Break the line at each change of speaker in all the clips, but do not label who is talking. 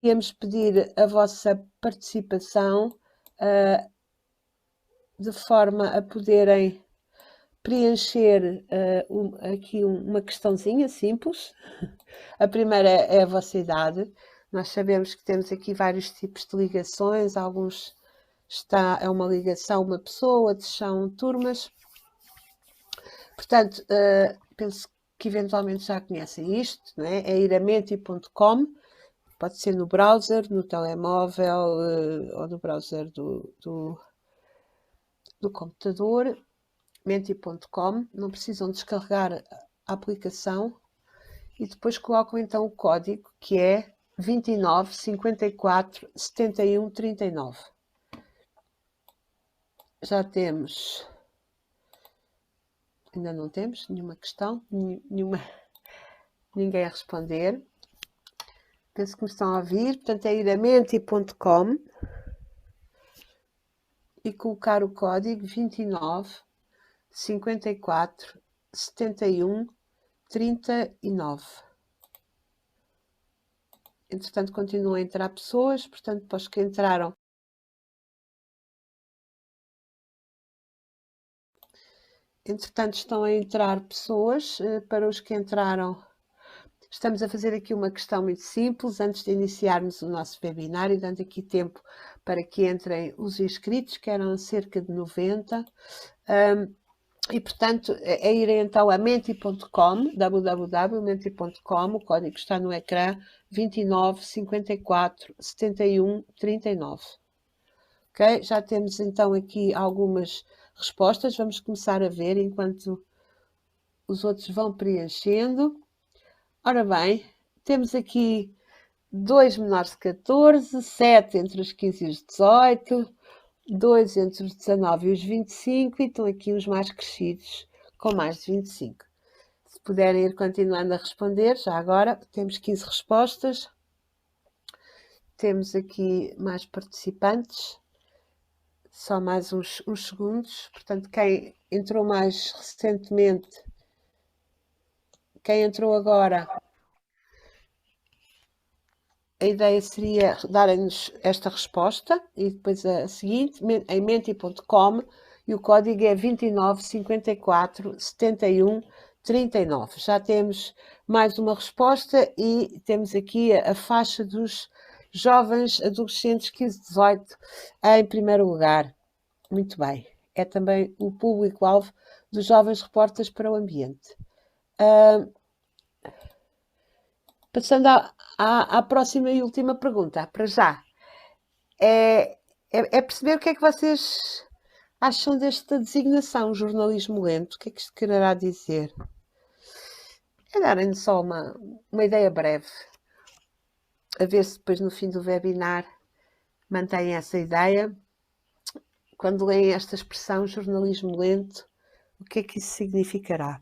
Íamos pedir a vossa participação de forma a poderem preencher aqui uma questãozinha simples. A primeira é a vossa idade. Nós sabemos que temos aqui vários tipos de ligações, alguns é uma ligação, uma pessoa, outros são turmas. Portanto, penso que eventualmente já conhecem isto, não é? É ir a menti.com, pode ser no browser, no telemóvel ou no browser do computador, menti.com, não precisam descarregar a aplicação e depois colocam então o código que é 29 54 71 39. Já temos, ainda não temos nenhuma questão, ninguém a responder. Penso que me estão a ouvir, portanto é ir a menti.com e colocar o código 29 54 71 39. Entretanto, continuam a entrar pessoas, portanto, para os que entraram, entretanto, estão a entrar pessoas. Para os que entraram, estamos a fazer aqui uma questão muito simples, antes de iniciarmos o nosso webinar, e dando aqui tempo para que entrem os inscritos, que eram cerca de 90. E, portanto, é ir então a menti.com, www.menti.com, o código está no ecrã, 29 54 71 39. Ok? Já temos então aqui algumas respostas, vamos começar a ver enquanto os outros vão preenchendo. Ora bem, temos aqui 2 menores de 14, 7 entre os 15 e os 18, 2 entre os 19 e os 25 e estão aqui os mais crescidos com mais de 25. Se puderem ir continuando a responder, já agora temos 15 respostas. Temos aqui mais participantes, só mais uns segundos. Portanto, quem entrou mais recentemente, quem entrou agora, a ideia seria darem-nos esta resposta e depois a seguinte, em menti.com, e o código é 29 54 71 39. Já temos mais uma resposta e temos aqui a faixa dos jovens adolescentes 15-18 em primeiro lugar. Muito bem. É também o público-alvo dos jovens repórteres para o ambiente. Passando à próxima e última pergunta, para já. É perceber o que é que vocês acham desta designação, jornalismo lento. O que é que isto quererá dizer? É darem-nos só uma ideia breve. A ver se depois no fim do webinar mantêm essa ideia. Quando leem esta expressão, jornalismo lento, o que é que isso significará?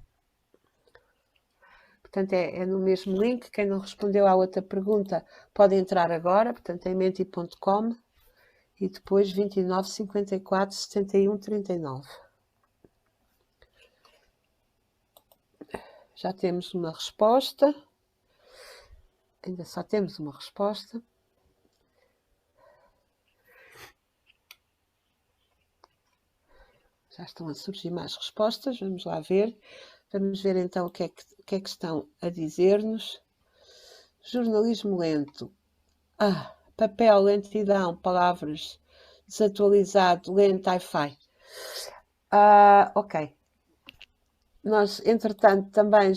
Portanto, é no mesmo link. Quem não respondeu à outra pergunta pode entrar agora, portanto, em menti.com e depois 29 54 71 39. Já temos uma resposta. Ainda só temos uma resposta. Já estão a surgir mais respostas. Vamos lá ver. Vamos ver então o que é que estão a dizer-nos. Jornalismo lento. Papel, lentidão, palavras, desatualizado, lento, hi-fi. Ok. Nós, entretanto, também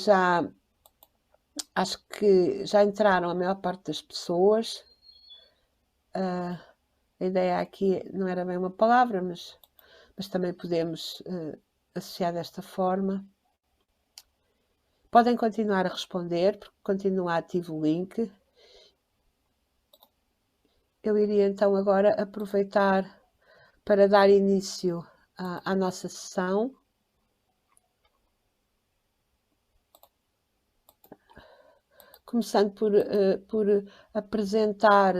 acho que já entraram a maior parte das pessoas. A ideia aqui não era bem uma palavra, mas também podemos associar desta forma. Podem continuar a responder, porque continua ativo o link. Eu iria então agora aproveitar para dar início à nossa sessão. Começando por apresentar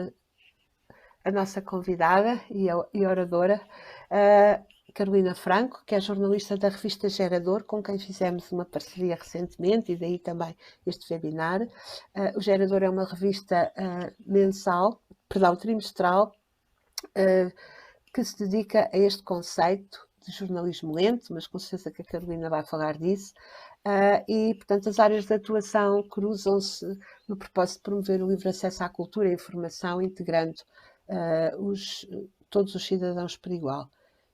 a nossa convidada e oradora. Carolina Franco, que é jornalista da revista Gerador, com quem fizemos uma parceria recentemente, e daí também este webinar. O Gerador é uma revista trimestral, que se dedica a este conceito de jornalismo lento, mas com certeza que a Carolina vai falar disso. E, portanto, as áreas de atuação cruzam-se no propósito de promover o livre acesso à cultura e à informação, integrando todos os cidadãos por igual.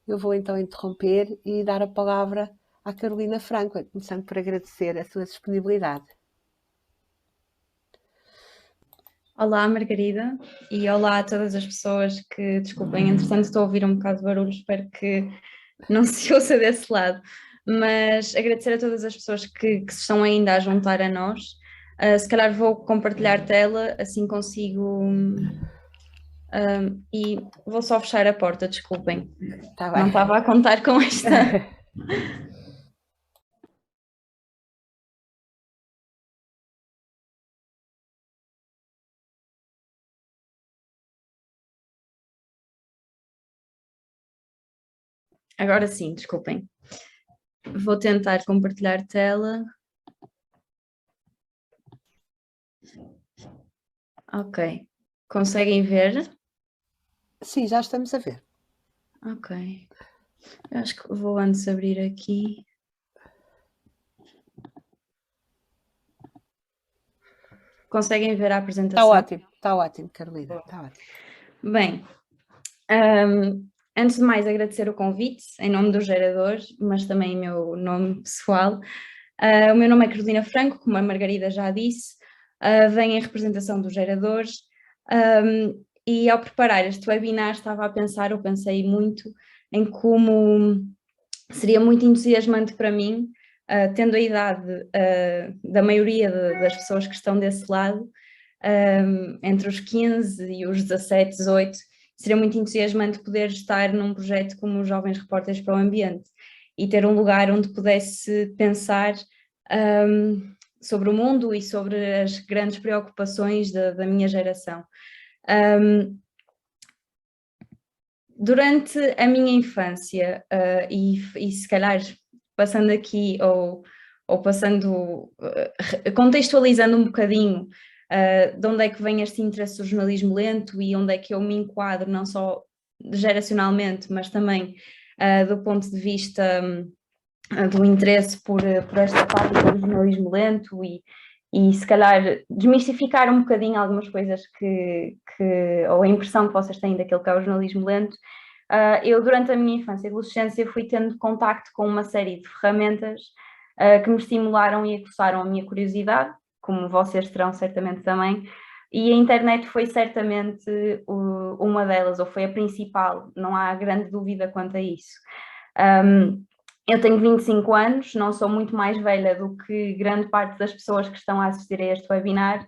Eu vou então interromper e dar a palavra à Carolina Franco, começando por agradecer a sua disponibilidade.
Olá, Margarida, e olá a todas as pessoas que, desculpem, entretanto estou a ouvir um bocado de barulho, espero que não se ouça desse lado, mas agradecer a todas as pessoas que se estão ainda a juntar a nós. Se calhar vou compartilhar tela, assim consigo, e vou só fechar a porta, desculpem.
Tá bem.
Não estava a contar com esta... Agora sim, desculpem. Vou tentar compartilhar tela. Ok. Conseguem ver?
Sim, já estamos a ver.
Ok. Eu acho que vou antes abrir aqui. Conseguem ver a apresentação?
Está ótimo, Carolina, está ótimo.
Bem, antes de mais agradecer o convite, em nome do Gerador, mas também em meu nome pessoal. O meu nome é Carolina Franco, como a Margarida já disse, venho em representação dos Geradores, e ao preparar este webinar eu pensei muito em como seria muito entusiasmante para mim, tendo a idade da maioria das pessoas que estão desse lado, entre os 15 e os 17, 18, seria muito entusiasmante poder estar num projeto como os Jovens Repórteres para o Ambiente e ter um lugar onde pudesse pensar sobre o mundo e sobre as grandes preocupações da minha geração. Durante a minha infância, e se calhar passando aqui ou passando, contextualizando um bocadinho de onde é que vem este interesse do jornalismo lento e onde é que eu me enquadro, não só geracionalmente, mas também do ponto de vista do interesse por esta prática do jornalismo lento e se calhar desmistificar um bocadinho algumas coisas ou a impressão que vocês têm daquilo que é o jornalismo lento. Eu, durante a minha infância e adolescência, fui tendo contacto com uma série de ferramentas que me estimularam e aguçaram a minha curiosidade, como vocês terão certamente também, e a internet foi certamente uma delas, ou foi a principal, não há grande dúvida quanto a isso. Eu tenho 25 anos, não sou muito mais velha do que grande parte das pessoas que estão a assistir a este webinar,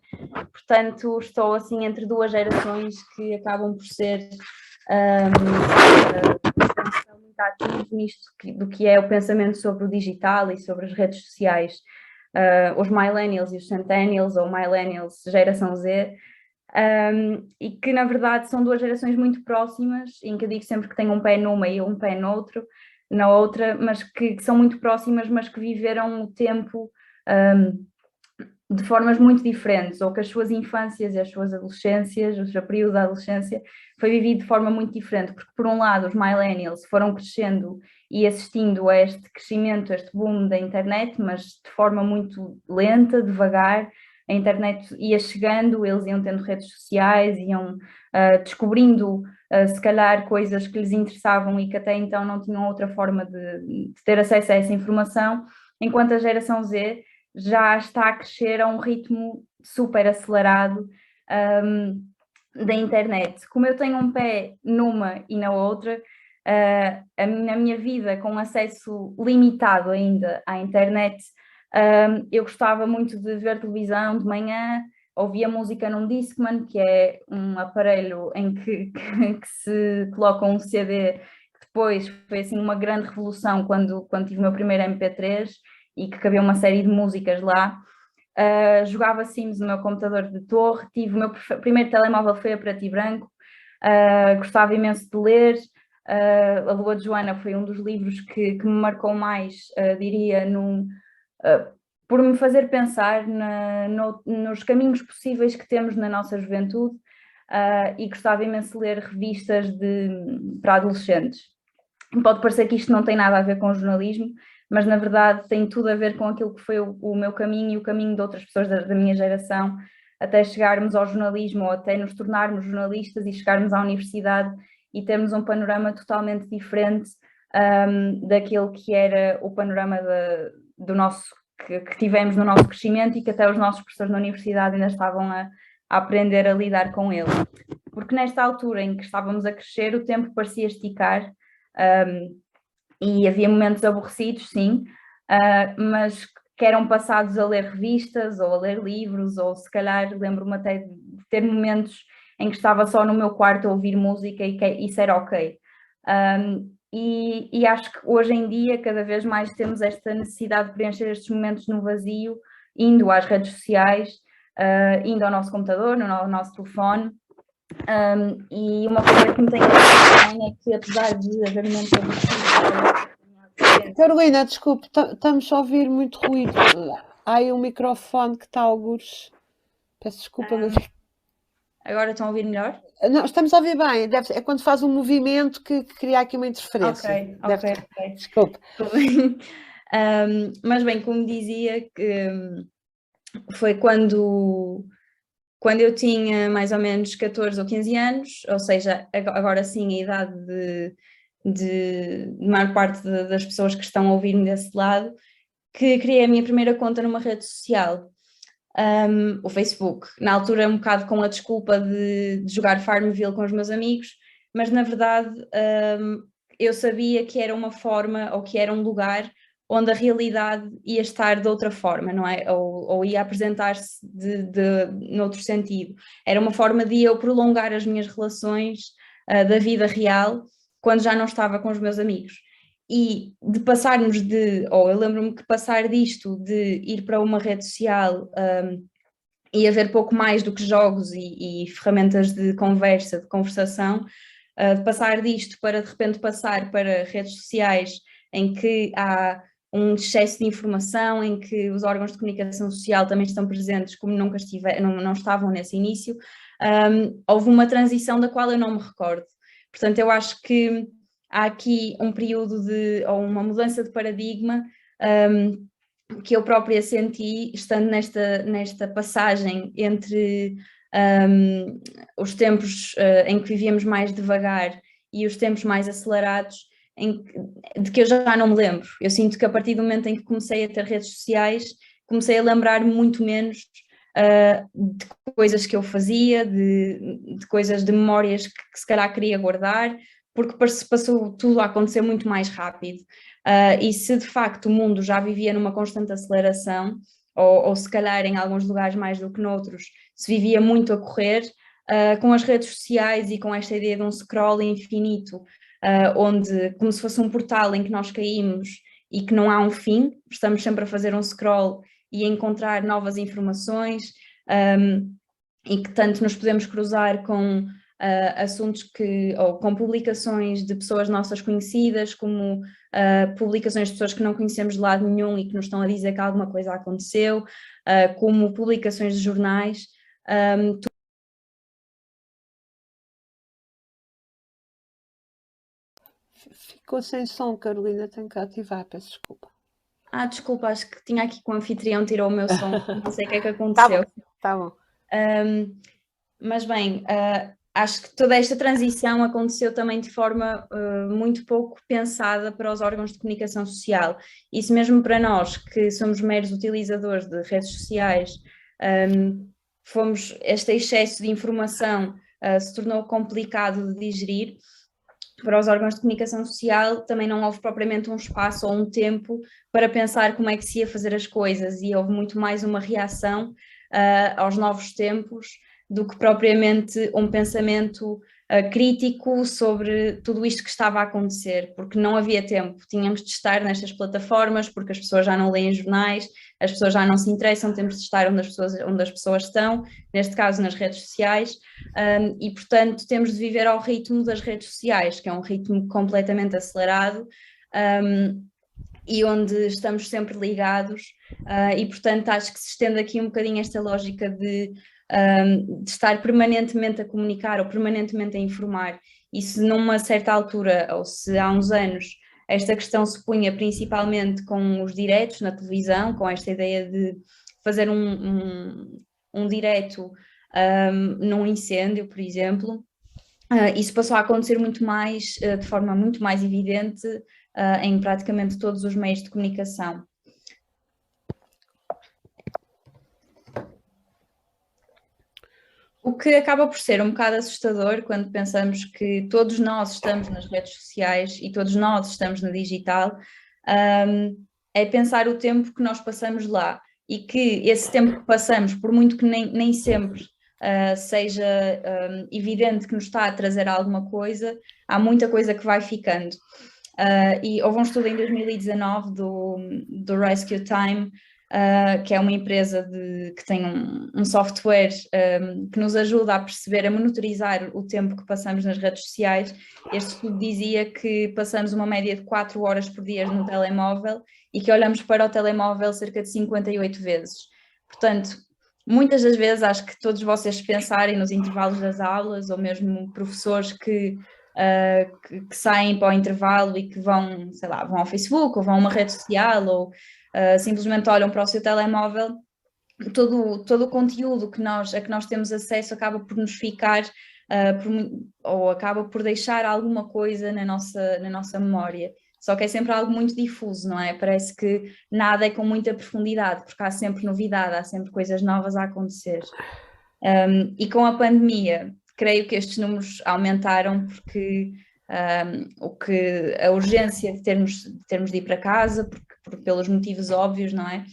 portanto estou assim entre duas gerações que acabam por ser muito ativos nisto do que é o pensamento sobre o digital e sobre as redes sociais. Os millennials e os centennials, ou millennials geração Z, e que na verdade são duas gerações muito próximas, em que eu digo sempre que tenho um pé numa e um pé na outra, mas que são muito próximas, mas que viveram o tempo de formas muito diferentes, ou que as suas infâncias e as suas adolescências, o seu período da adolescência, foi vivido de forma muito diferente, porque por um lado os millennials foram crescendo e assistindo a este crescimento, a este boom da internet, mas de forma muito lenta, devagar. A internet ia chegando, eles iam tendo redes sociais, iam descobrindo se calhar coisas que lhes interessavam e que até então não tinham outra forma de ter acesso a essa informação, enquanto a geração Z já está a crescer a um ritmo super acelerado da internet. Como eu tenho um pé numa e na outra, na minha vida com acesso limitado ainda à internet, eu gostava muito de ver televisão de manhã, ouvia música num Discman, que é um aparelho em que se coloca um CD, que depois foi assim uma grande revolução quando tive o meu primeiro MP3 e que cabia uma série de músicas lá. Jogava Sims no meu computador de torre, tive o meu primeiro telemóvel foi a preto e branco, gostava imenso de ler, A Lua de Joana foi um dos livros que me marcou mais, diria, por me fazer pensar nos caminhos possíveis que temos na nossa juventude, e gostava imenso de ler revistas para adolescentes. Pode parecer que isto não tem nada a ver com jornalismo, mas na verdade tem tudo a ver com aquilo que foi o meu caminho e o caminho de outras pessoas da minha geração, até chegarmos ao jornalismo ou até nos tornarmos jornalistas e chegarmos à universidade e termos um panorama totalmente diferente daquele que era o panorama do nosso, que tivemos no nosso crescimento e que até os nossos professores na universidade ainda estavam a aprender a lidar com ele. Porque nesta altura em que estávamos a crescer, o tempo parecia esticar, e havia momentos aborrecidos, sim, mas que eram passados a ler revistas ou a ler livros, ou se calhar lembro-me até de ter momentos em que estava só no meu quarto a ouvir música e que isso era ok. E acho que hoje em dia cada vez mais temos esta necessidade de preencher estes momentos no vazio, indo às redes sociais, indo ao nosso computador, no nosso telefone. E uma coisa que me tem também é que, apesar de haver momentos aborrecidos...
Carolina, desculpe, estamos a ouvir muito ruído. Há aí um microfone que está a algures. Peço desculpa, mas...
Agora estão a ouvir melhor?
Não, estamos a ouvir bem. É quando faz um movimento que cria aqui uma interferência.
Ok.
Desculpe.
Mas bem, como dizia, que foi quando eu tinha mais ou menos 14 ou 15 anos, ou seja, agora sim a idade de maior parte das pessoas que estão a ouvir-me desse lado, que criei a minha primeira conta numa rede social, o Facebook. Na altura um bocado com a desculpa de jogar Farmville com os meus amigos, mas na verdade eu sabia que era uma forma, ou que era um lugar onde a realidade ia estar de outra forma, não é? Ou ia apresentar-se noutro sentido. Era uma forma de eu prolongar as minhas relações da vida real quando já não estava com os meus amigos. E de passarmos ou eu lembro-me que passar disto, de ir para uma rede social e haver pouco mais do que jogos e ferramentas de conversa, de conversação, de passar disto para de repente passar para redes sociais em que há um excesso de informação, em que os órgãos de comunicação social também estão presentes como nunca não estavam nesse início, houve uma transição da qual eu não me recordo. Portanto, eu acho que há aqui um período ou uma mudança de paradigma que eu própria senti estando nesta passagem entre os tempos em que vivíamos mais devagar e os tempos mais acelerados, de que eu já não me lembro. Eu sinto que a partir do momento em que comecei a ter redes sociais, comecei a lembrar muito menos de coisas que eu fazia, de coisas, de memórias que se calhar queria guardar, porque passou tudo a acontecer muito mais rápido. E se de facto o mundo já vivia numa constante aceleração, ou se calhar em alguns lugares mais do que noutros, se vivia muito a correr, com as redes sociais e com esta ideia de um scroll infinito, onde, como se fosse um portal em que nós caímos e que não há um fim, estamos sempre a fazer um scroll e a encontrar novas informações, e que tanto nos podemos cruzar com assuntos ou com publicações de pessoas nossas conhecidas, como publicações de pessoas que não conhecemos de lado nenhum e que nos estão a dizer que alguma coisa aconteceu, como publicações de jornais.
Ficou sem som, Carolina, tenho que ativar, peço desculpa.
Desculpa, acho que tinha aqui que o anfitrião tirou o meu som, não sei o que é que aconteceu.
Tá bom.
Mas bem, acho que toda esta transição aconteceu também de forma muito pouco pensada para os órgãos de comunicação social. Isso mesmo para nós, que somos meros utilizadores de redes sociais, este excesso de informação se tornou complicado de digerir. Para os órgãos de comunicação social também não houve propriamente um espaço ou um tempo para pensar como é que se ia fazer as coisas, e houve muito mais uma reação aos novos tempos, do que propriamente um pensamento crítico sobre tudo isto que estava a acontecer, porque não havia tempo, tínhamos de estar nestas plataformas, porque as pessoas já não leem jornais, as pessoas já não se interessam, temos de estar onde as pessoas estão, neste caso nas redes sociais, e portanto temos de viver ao ritmo das redes sociais, que é um ritmo completamente acelerado, e onde estamos sempre ligados, e portanto acho que se estende aqui um bocadinho esta lógica de estar permanentemente a comunicar ou permanentemente a informar, e se numa certa altura, ou se há uns anos, esta questão se punha principalmente com os diretos na televisão, com esta ideia de fazer um direto num incêndio, por exemplo, isso passou a acontecer muito mais, de forma muito mais evidente, em praticamente todos os meios de comunicação. O que acaba por ser um bocado assustador quando pensamos que todos nós estamos nas redes sociais e todos nós estamos no digital, é pensar o tempo que nós passamos lá, e que esse tempo que passamos, por muito que nem sempre seja evidente que nos está a trazer alguma coisa, há muita coisa que vai ficando. E houve um estudo em 2019 do Rescue Time, que é uma empresa que tem um software que nos ajuda a perceber, a monitorizar o tempo que passamos nas redes sociais. Este estudo dizia que passamos uma média de 4 horas por dia no telemóvel e que olhamos para o telemóvel cerca de 58 vezes. Portanto, muitas das vezes, acho que todos vocês pensarem nos intervalos das aulas, ou mesmo professores que saem para o intervalo e que vão, sei lá, vão ao Facebook ou vão a uma rede social ou simplesmente olham para o seu telemóvel, todo o conteúdo a que nós temos acesso acaba por nos ficar ou acaba por deixar alguma coisa na nossa memória. Só que é sempre algo muito difuso, não é? Parece que nada é com muita profundidade, porque há sempre novidade, há sempre coisas novas a acontecer. E com a pandemia, creio que estes números aumentaram porque a urgência de termos de ir para casa, pelos motivos óbvios, não é?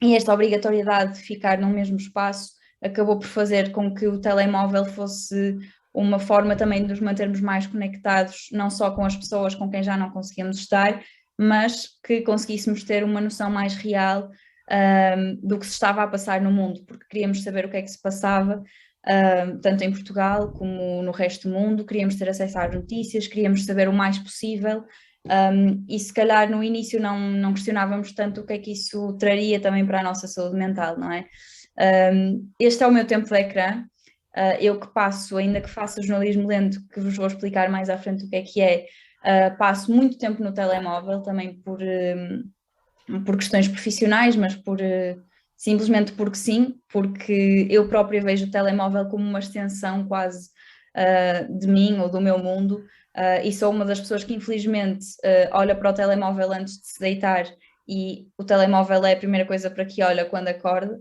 E esta obrigatoriedade de ficar no mesmo espaço acabou por fazer com que o telemóvel fosse uma forma também de nos mantermos mais conectados, não só com as pessoas com quem já não conseguíamos estar, mas que conseguíssemos ter uma noção mais real do que se estava a passar no mundo, porque queríamos saber o que é que se passava, tanto em Portugal como no resto do mundo, queríamos ter acesso às notícias, queríamos saber o mais possível, e se calhar no início não questionávamos tanto o que é que isso traria também para a nossa saúde mental, não é? Este é o meu tempo de ecrã. Eu que passo, ainda que faça jornalismo lento, que vos vou explicar mais à frente o que é, passo muito tempo no telemóvel, também por questões profissionais, mas simplesmente porque sim, porque eu própria vejo o telemóvel como uma extensão quase de mim ou do meu mundo, e sou uma das pessoas que infelizmente olha para o telemóvel antes de se deitar, e o telemóvel é a primeira coisa para que olha quando acorda.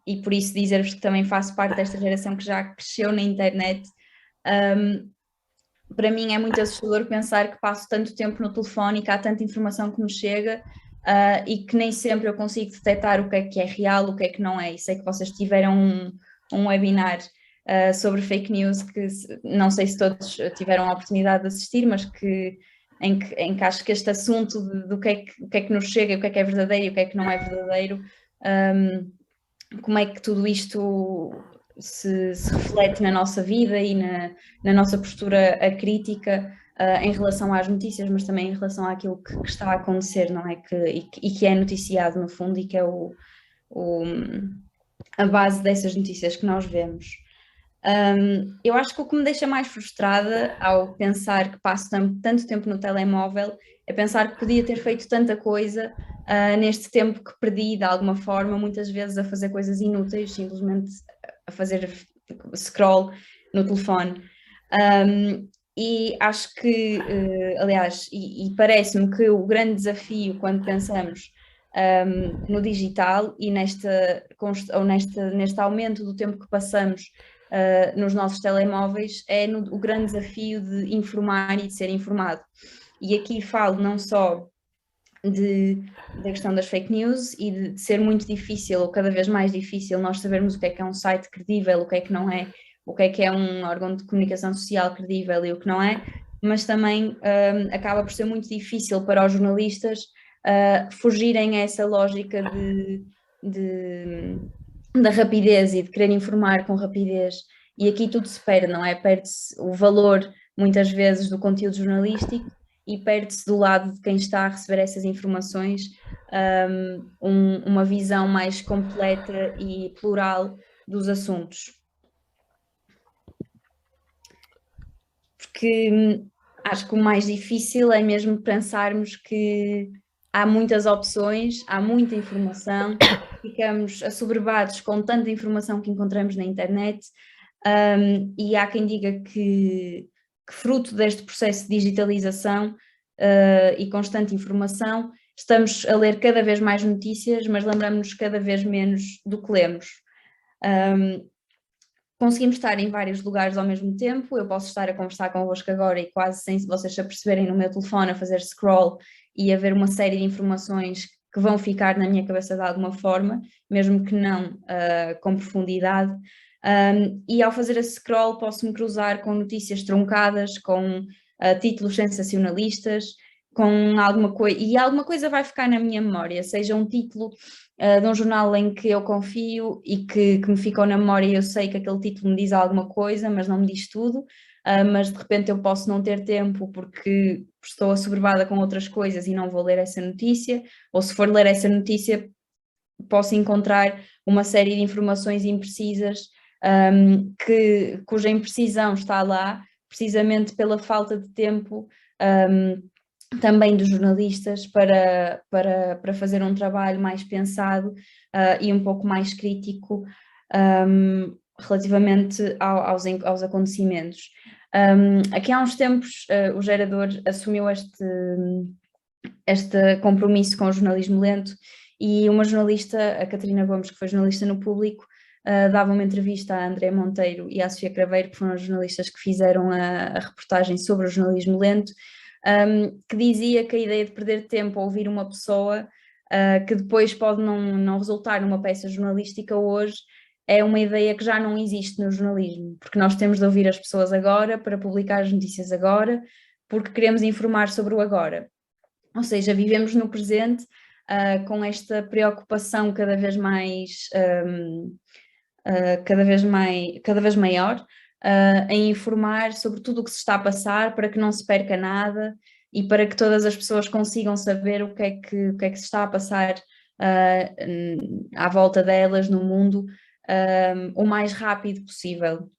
E por isso dizer-vos que também faço parte desta geração que já cresceu na internet. Para mim é muito assustador pensar que passo tanto tempo no telefone e que há tanta informação que me chega e que nem sempre eu consigo detectar o que é real, o que é que não é. E sei que vocês tiveram um webinar sobre fake news, que não sei se todos tiveram a oportunidade de assistir, mas em que acho que este assunto do que é que nos chega, o que é verdadeiro e o que é que não é verdadeiro, como é que tudo isto se reflete na nossa vida e na nossa postura crítica em relação às notícias, mas também em relação àquilo que está a acontecer, não é? E que é noticiado no fundo, e que é a base dessas notícias que nós vemos. Eu acho que o que me deixa mais frustrada ao pensar que passo tanto tempo no telemóvel é pensar que podia ter feito tanta coisa neste tempo que perdi de alguma forma, muitas vezes a fazer coisas inúteis, simplesmente a fazer scroll no telefone. E acho que, aliás, e parece-me que o grande desafio quando pensamos no digital e neste aumento do tempo que passamos nos nossos telemóveis é o grande desafio de informar e de ser informado. E aqui falo não só da questão das fake news e de ser muito difícil, ou cada vez mais difícil, nós sabermos o que é um site credível, o que não é, o que é um órgão de comunicação social credível e o que não é, mas também acaba por ser muito difícil para os jornalistas fugirem a essa lógica da rapidez e de querer informar com rapidez. E aqui tudo se perde, não é? Perde-se o valor, muitas vezes, do conteúdo jornalístico e perde-se do lado de quem está a receber essas informações uma visão mais completa e plural dos assuntos. Porque acho que o mais difícil é mesmo pensarmos que há muitas opções, há muita informação, ficamos assoberbados com tanta informação que encontramos na internet, e há quem diga que fruto deste processo de digitalização e constante informação, estamos a ler cada vez mais notícias, mas lembramos-nos cada vez menos do que lemos. Conseguimos estar em vários lugares ao mesmo tempo, eu posso estar a conversar convosco agora e quase sem vocês se aperceberem no meu telefone a fazer scroll e a ver uma série de informações que vão ficar na minha cabeça de alguma forma, mesmo que não com profundidade. E ao fazer esse scroll posso-me cruzar com notícias truncadas, com títulos sensacionalistas, com alguma coisa, e alguma coisa vai ficar na minha memória, seja um título de um jornal em que eu confio e que me ficou na memória e eu sei que aquele título me diz alguma coisa, mas não me diz tudo, mas de repente eu posso não ter tempo porque estou assoberbada com outras coisas e não vou ler essa notícia, ou se for ler essa notícia posso encontrar uma série de informações imprecisas cuja imprecisão está lá precisamente pela falta de tempo também dos jornalistas para fazer um trabalho mais pensado e um pouco mais crítico relativamente aos acontecimentos. Aqui há uns tempos o Gerador assumiu este compromisso com o jornalismo lento e uma jornalista, a Catarina Gomes, que foi jornalista no Público, dava uma entrevista à André Monteiro e à Sofia Craveiro, que foram as jornalistas que fizeram a reportagem sobre o jornalismo lento, que dizia que a ideia de perder tempo a ouvir uma pessoa que depois pode não resultar numa peça jornalística hoje, é uma ideia que já não existe no jornalismo, porque nós temos de ouvir as pessoas agora para publicar as notícias agora, porque queremos informar sobre o agora. Ou seja, vivemos no presente com esta preocupação cada vez maior em informar sobre tudo o que se está a passar para que não se perca nada e para que todas as pessoas consigam saber o que é que se está a passar à volta delas no mundo o mais rápido possível.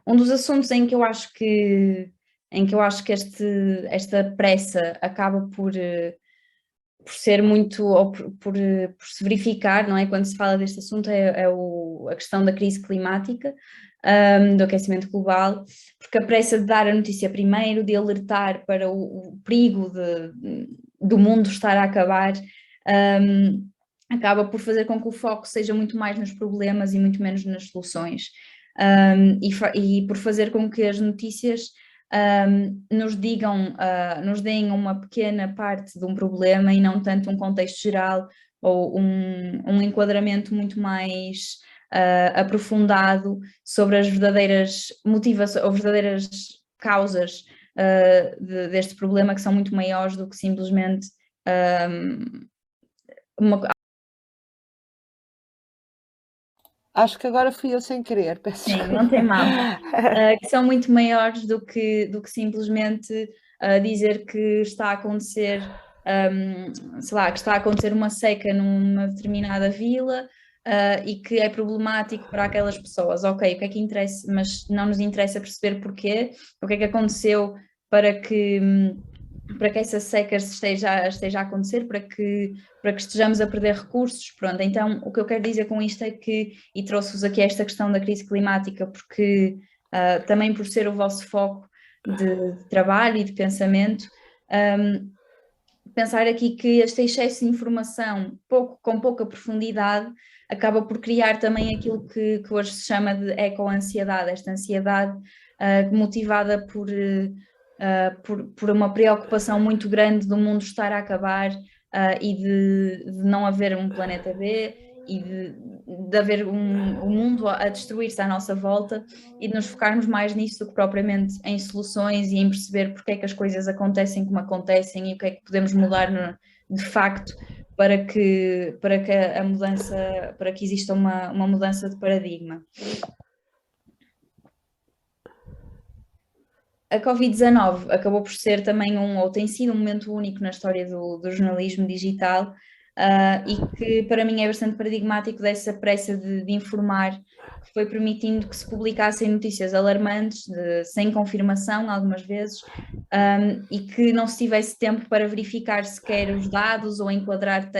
Um dos assuntos em que eu acho que esta pressa acaba por ser muito, ou por se verificar, não é? Quando se fala deste assunto a questão da crise climática, do aquecimento global, porque a pressa de dar a notícia primeiro, de alertar para o perigo do mundo estar a acabar, acaba por fazer com que o foco seja muito mais nos problemas e muito menos nas soluções. E por fazer com que as notícias nos deem uma pequena parte de um problema e não tanto um contexto geral ou um enquadramento muito mais aprofundado sobre as verdadeiras motivações ou verdadeiras causas deste problema, que são muito maiores do que simplesmente
Acho que agora fui eu sem querer, peço
Sim,
desculpa.
não tem mal. Que são muito maiores do que simplesmente dizer que está a acontecer, sei lá, que está a acontecer uma seca numa determinada vila e que é problemático para aquelas pessoas. Ok, o que é que interessa? Mas não nos interessa perceber porquê, o que é que aconteceu para que essa seca esteja a acontecer, para que estejamos a perder recursos. Pronto, então o que eu quero dizer com isto é que, e trouxe-vos aqui esta questão da crise climática, porque também por ser o vosso foco de trabalho e de pensamento, pensar aqui que este excesso de informação com pouca profundidade acaba por criar também aquilo que hoje se chama de ecoansiedade, esta ansiedade motivada por uma preocupação muito grande do mundo estar a acabar, e de não haver um planeta B, e de haver um mundo a destruir-se à nossa volta, e de nos focarmos mais nisso do que propriamente em soluções e em perceber porque é que as coisas acontecem como acontecem e o que é que podemos mudar de facto para que a mudança, para que exista uma mudança de paradigma. A Covid-19 acabou por ser também ou tem sido um momento único na história do jornalismo digital, e que para mim é bastante paradigmático dessa pressa de informar, que foi permitindo que se publicassem notícias alarmantes, sem confirmação algumas vezes, e que não se tivesse tempo para verificar sequer os dados ou enquadrar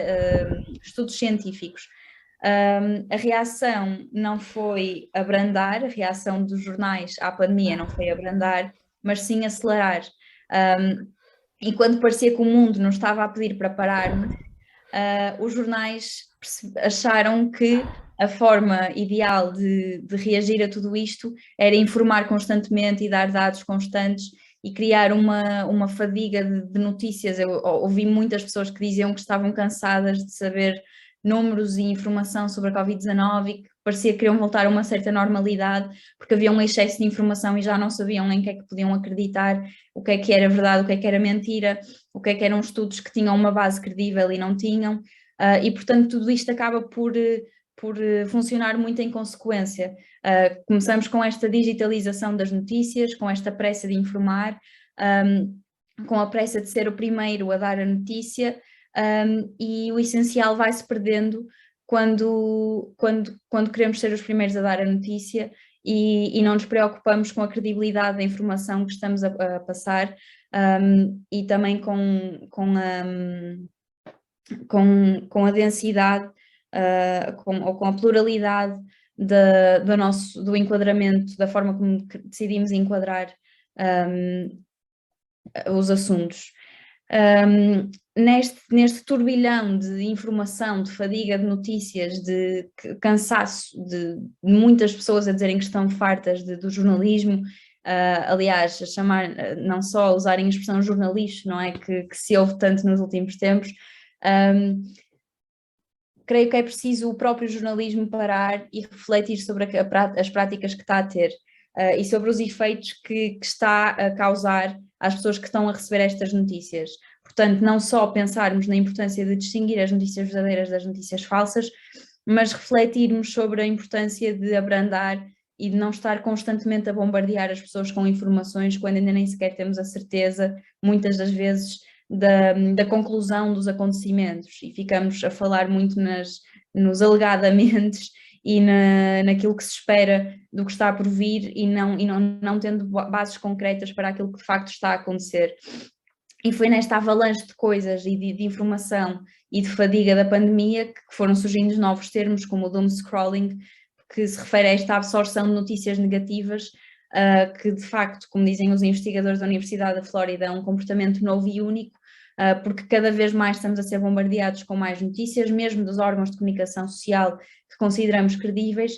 estudos científicos. A reação não foi abrandar, a reação dos jornais à pandemia não foi abrandar, mas sim acelerar. E quando parecia que o mundo não estava a pedir para pararmos, os jornais acharam que a forma ideal de reagir a tudo isto era informar constantemente e dar dados constantes e criar uma fadiga de notícias. Eu ouvi muitas pessoas que diziam que estavam cansadas de saber números e informação sobre a Covid-19 e que parecia que queriam voltar a uma certa normalidade, porque havia um excesso de informação e já não sabiam em que é que podiam acreditar, o que é que era verdade, o que é que era mentira, o que é que eram estudos que tinham uma base credível e não tinham, e portanto tudo isto acaba por funcionar muito em consequência. Começamos com esta digitalização das notícias, com esta pressa de informar, com a pressa de ser o primeiro a dar a notícia, e o essencial vai-se perdendo quando queremos ser os primeiros a dar a notícia e não nos preocupamos com a credibilidade da informação que estamos a passar, e também com a densidade, ou com a pluralidade do enquadramento, da forma como decidimos enquadrar os assuntos. Neste turbilhão de informação, de fadiga de notícias, de cansaço de muitas pessoas a dizerem que estão fartas do jornalismo, aliás, a chamar, não só a usarem a expressão jornalixo, não é, que se ouve tanto nos últimos tempos, creio que é preciso o próprio jornalismo parar e refletir sobre as práticas que está a ter, e sobre os efeitos que está a causar às pessoas que estão a receber estas notícias. Portanto, não só pensarmos na importância de distinguir as notícias verdadeiras das notícias falsas, mas refletirmos sobre a importância de abrandar e de não estar constantemente a bombardear as pessoas com informações quando ainda nem sequer temos a certeza, muitas das vezes, da conclusão dos acontecimentos, e ficamos a falar muito nos alegadamente e naquilo que se espera do que está por vir e não tendo bases concretas para aquilo que de facto está a acontecer. E foi nesta avalanche de coisas e de informação e de fadiga da pandemia que foram surgindo novos termos como o doom scrolling, que se refere a esta absorção de notícias negativas, que de facto, como dizem os investigadores da Universidade da Flórida, é um comportamento novo e único, porque cada vez mais estamos a ser bombardeados com mais notícias, mesmo dos órgãos de comunicação social que consideramos credíveis,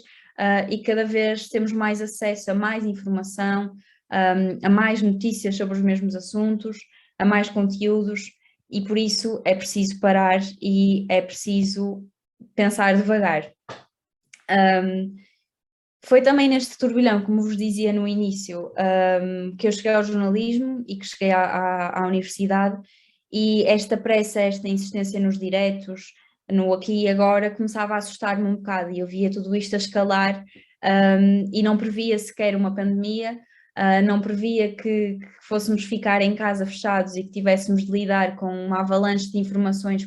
e cada vez temos mais acesso a mais informação, a mais notícias sobre os mesmos assuntos, a mais conteúdos, e por isso é preciso parar e é preciso pensar devagar. Foi também neste turbilhão, como vos dizia no início, que eu cheguei ao jornalismo e que cheguei à universidade, e esta pressa, esta insistência nos diretos, no aqui e agora, começava a assustar-me um bocado, e eu via tudo isto a escalar, e não previa sequer uma pandemia, não previa que fôssemos ficar em casa fechados e que tivéssemos de lidar com uma avalanche de informações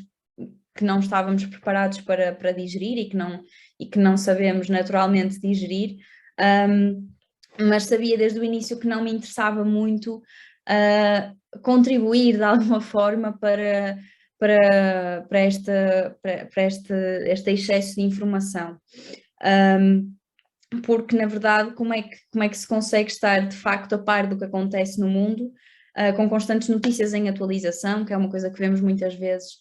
que não estávamos preparados para digerir e que não sabemos naturalmente digerir, mas sabia desde o início que não me interessava muito contribuir de alguma forma para este excesso de informação. Porque, na verdade, como é que se consegue estar de facto a par do que acontece no mundo, com constantes notícias em atualização, que é uma coisa que vemos muitas vezes,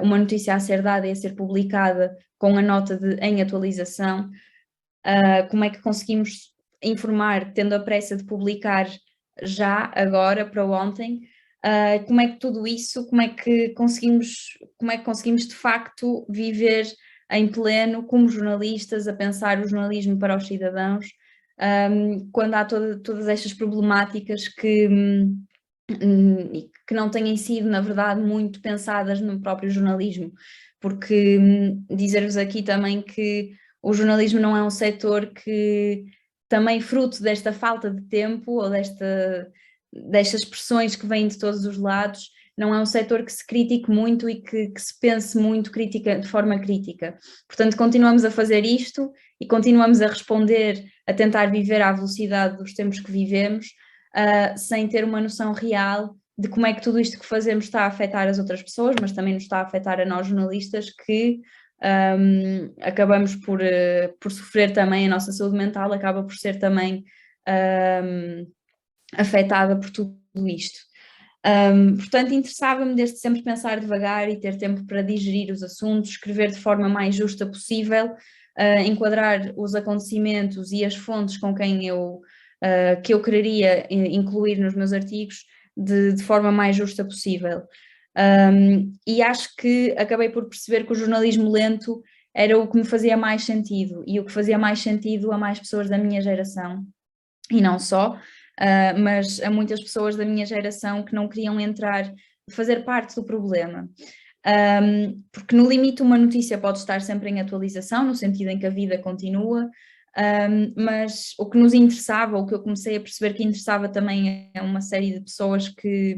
uma notícia a ser dada e a ser publicada com a nota de em atualização, como é que conseguimos informar, tendo a pressa de publicar já, agora, para ontem, como é que tudo isso, como é que conseguimos de facto viver em pleno como jornalistas, a pensar o jornalismo para os cidadãos, quando há todas estas problemáticas que não têm sido, na verdade, muito pensadas no próprio jornalismo, porque dizer-vos aqui também que o jornalismo não é um setor que, também fruto desta falta de tempo ou destas pressões que vêm de todos os lados, não é um setor que se critique muito e que se pense muito de forma crítica. Portanto, continuamos a fazer isto e continuamos a responder, a tentar viver à velocidade dos tempos que vivemos, sem ter uma noção real de como é que tudo isto que fazemos está a afetar as outras pessoas, mas também nos está a afetar a nós jornalistas que acabamos por sofrer também, a nossa saúde mental acaba por ser também afetada por tudo isto. Portanto, interessava-me desde sempre pensar devagar e ter tempo para digerir os assuntos, escrever de forma mais justa possível, enquadrar os acontecimentos e as fontes com quem que eu quereria incluir nos meus artigos de forma mais justa possível. E acho que acabei por perceber que o jornalismo lento era o que me fazia mais sentido e o que fazia mais sentido a mais pessoas da minha geração, e não só, mas a muitas pessoas da minha geração que não queriam fazer parte do problema. Porque no limite uma notícia pode estar sempre em atualização, no sentido em que a vida continua, mas o que nos interessava, o que eu comecei a perceber que interessava também é uma série de pessoas que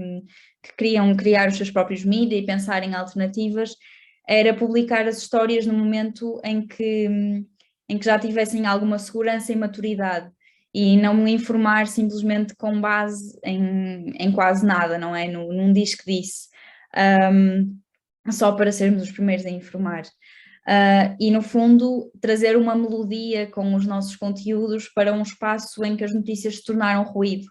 queriam criar os seus próprios mídias e pensar em alternativas, era publicar as histórias no momento em que já tivessem alguma segurança e maturidade, e não me informar simplesmente com base em quase nada, não é? Num diz que disse, só para sermos os primeiros a informar. E no fundo trazer uma melodia com os nossos conteúdos para um espaço em que as notícias se tornaram ruído.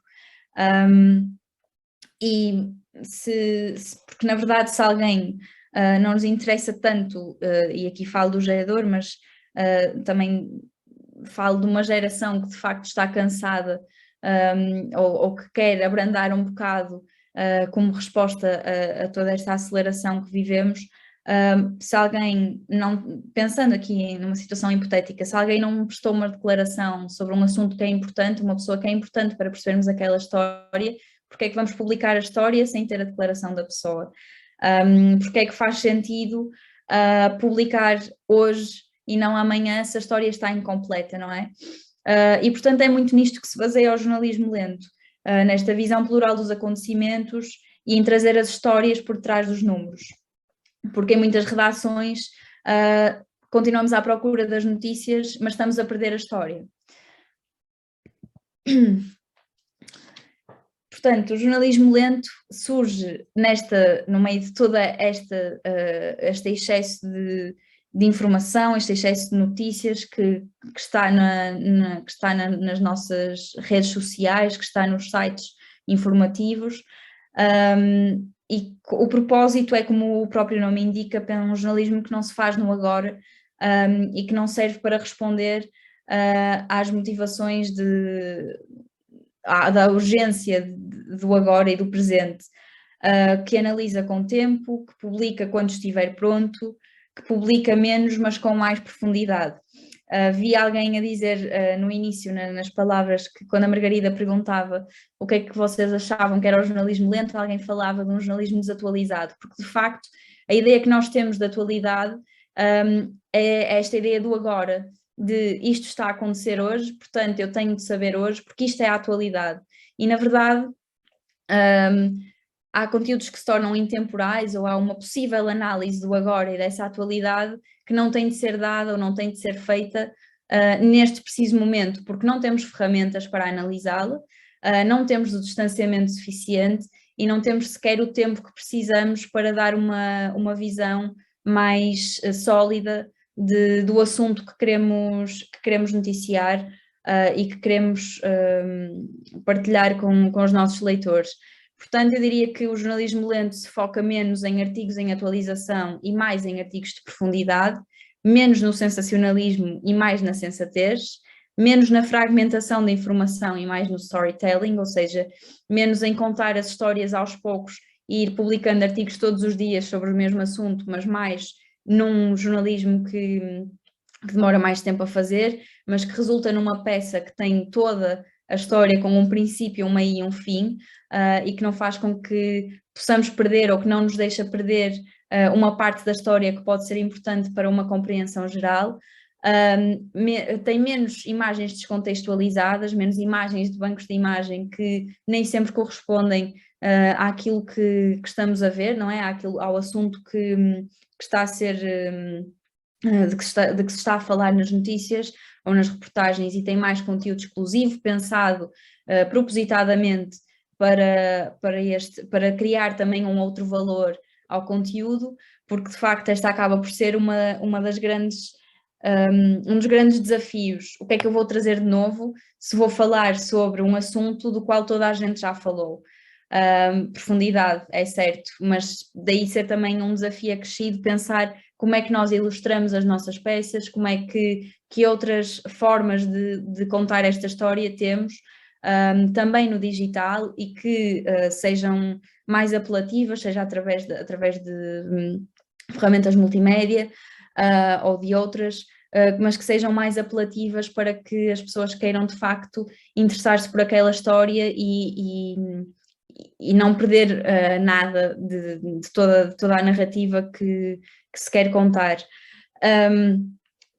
Porque na verdade se alguém não nos interessa tanto, e aqui falo do gerador, mas também falo de uma geração que de facto está cansada, ou que quer abrandar um bocado como resposta a toda esta aceleração que vivemos. Se alguém não, pensando aqui numa situação hipotética, se alguém não prestou uma declaração sobre um assunto que é importante, uma pessoa que é importante para percebermos aquela história, porque é que vamos publicar a história sem ter a declaração da pessoa? Porque é que faz sentido publicar hoje e não amanhã se a história está incompleta, não é? E portanto é muito nisto que se baseia o jornalismo lento, nesta visão plural dos acontecimentos e em trazer as histórias por trás dos números. Porque em muitas redações continuamos à procura das notícias, mas estamos a perder a história. Portanto, o jornalismo lento surge no meio de toda este excesso de informação, este excesso de notícias que está nas nossas redes sociais, que está nos sites informativos, e o propósito é, como o próprio nome indica, para um jornalismo que não se faz no agora, e que não serve para responder às motivações da urgência do agora e do presente, que analisa com tempo, que publica quando estiver pronto, que publica menos mas com mais profundidade. Vi alguém a dizer no início, nas palavras, que quando a Margarida perguntava o que é que vocês achavam que era o jornalismo lento, alguém falava de um jornalismo desatualizado, porque de facto a ideia que nós temos de atualidade é esta ideia do agora, de isto está a acontecer hoje, portanto eu tenho de saber hoje, porque isto é a atualidade. E na verdade há conteúdos que se tornam intemporais, ou há uma possível análise do agora e dessa atualidade que não tem de ser dada ou não tem de ser feita neste preciso momento, porque não temos ferramentas para analisá-la, não temos o distanciamento suficiente e não temos sequer o tempo que precisamos para dar uma visão mais sólida do assunto que queremos noticiar e que queremos partilhar com os nossos leitores. Portanto, eu diria que o jornalismo lento se foca menos em artigos em atualização e mais em artigos de profundidade, menos no sensacionalismo e mais na sensatez, menos na fragmentação da informação e mais no storytelling, ou seja, menos em contar as histórias aos poucos e ir publicando artigos todos os dias sobre o mesmo assunto, mas mais num jornalismo que demora mais tempo a fazer, mas que resulta numa peça que tem toda a história com um princípio, um meio e um fim, e que não faz com que possamos perder ou que não nos deixa perder uma parte da história que pode ser importante para uma compreensão geral. Tem menos imagens descontextualizadas, menos imagens de bancos de imagem que nem sempre correspondem àquilo que estamos a ver, não é? Ao assunto que está a ser, de que se está a falar nas notícias ou nas reportagens, e tem mais conteúdo exclusivo, pensado propositadamente para criar também um outro valor ao conteúdo, porque de facto esta acaba por ser uma das grandes um dos grandes desafios. O que é que eu vou trazer de novo se vou falar sobre um assunto do qual toda a gente já falou? Profundidade, é certo, mas daí ser também um desafio acrescido pensar como é que nós ilustramos as nossas peças, como é que outras formas de contar esta história temos, também no digital, e que sejam mais apelativas, seja através de ferramentas multimédia ou de outras, mas que sejam mais apelativas para que as pessoas queiram de facto interessar-se por aquela história e não perder nada de toda a narrativa que se quer contar.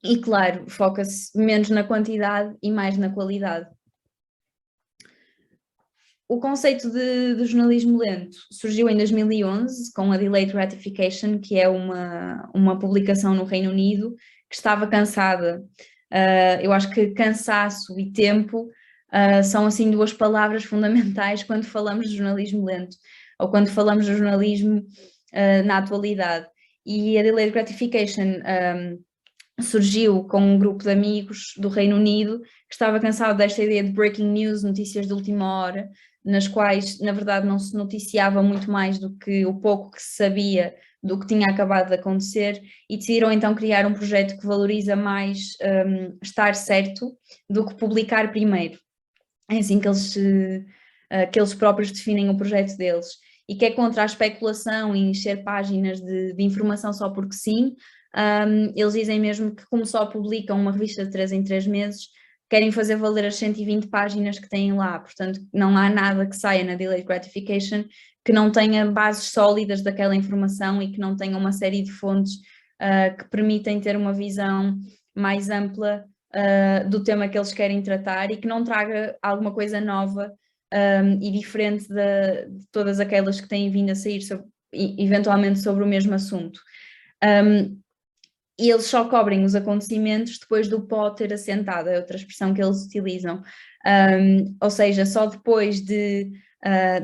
E claro, foca-se menos na quantidade e mais na qualidade. O conceito de jornalismo lento surgiu em 2011 com a Delayed Gratification, que é uma publicação no Reino Unido que estava cansada. Eu acho que cansaço e tempo são assim duas palavras fundamentais quando falamos de jornalismo lento ou quando falamos de jornalismo na atualidade. E a Delayed Gratification surgiu com um grupo de amigos do Reino Unido que estava cansado desta ideia de breaking news, notícias de última hora, nas quais, na verdade, não se noticiava muito mais do que o pouco que se sabia do que tinha acabado de acontecer, e decidiram então criar um projeto que valoriza mais estar certo do que publicar primeiro. É assim que eles próprios definem o projeto deles, e que é contra a especulação e encher páginas de informação só porque sim. Eles dizem mesmo que, como só publicam uma revista de 3 em 3 meses, querem fazer valer as 120 páginas que têm lá, portanto não há nada que saia na Delayed Gratification que não tenha bases sólidas daquela informação e que não tenha uma série de fontes que permitem ter uma visão mais ampla do tema que eles querem tratar, e que não traga alguma coisa nova e diferente de todas aquelas que têm vindo a sair eventualmente sobre o mesmo assunto. E eles só cobrem os acontecimentos depois do pó ter assentado, é outra expressão que eles utilizam. Ou seja, só depois de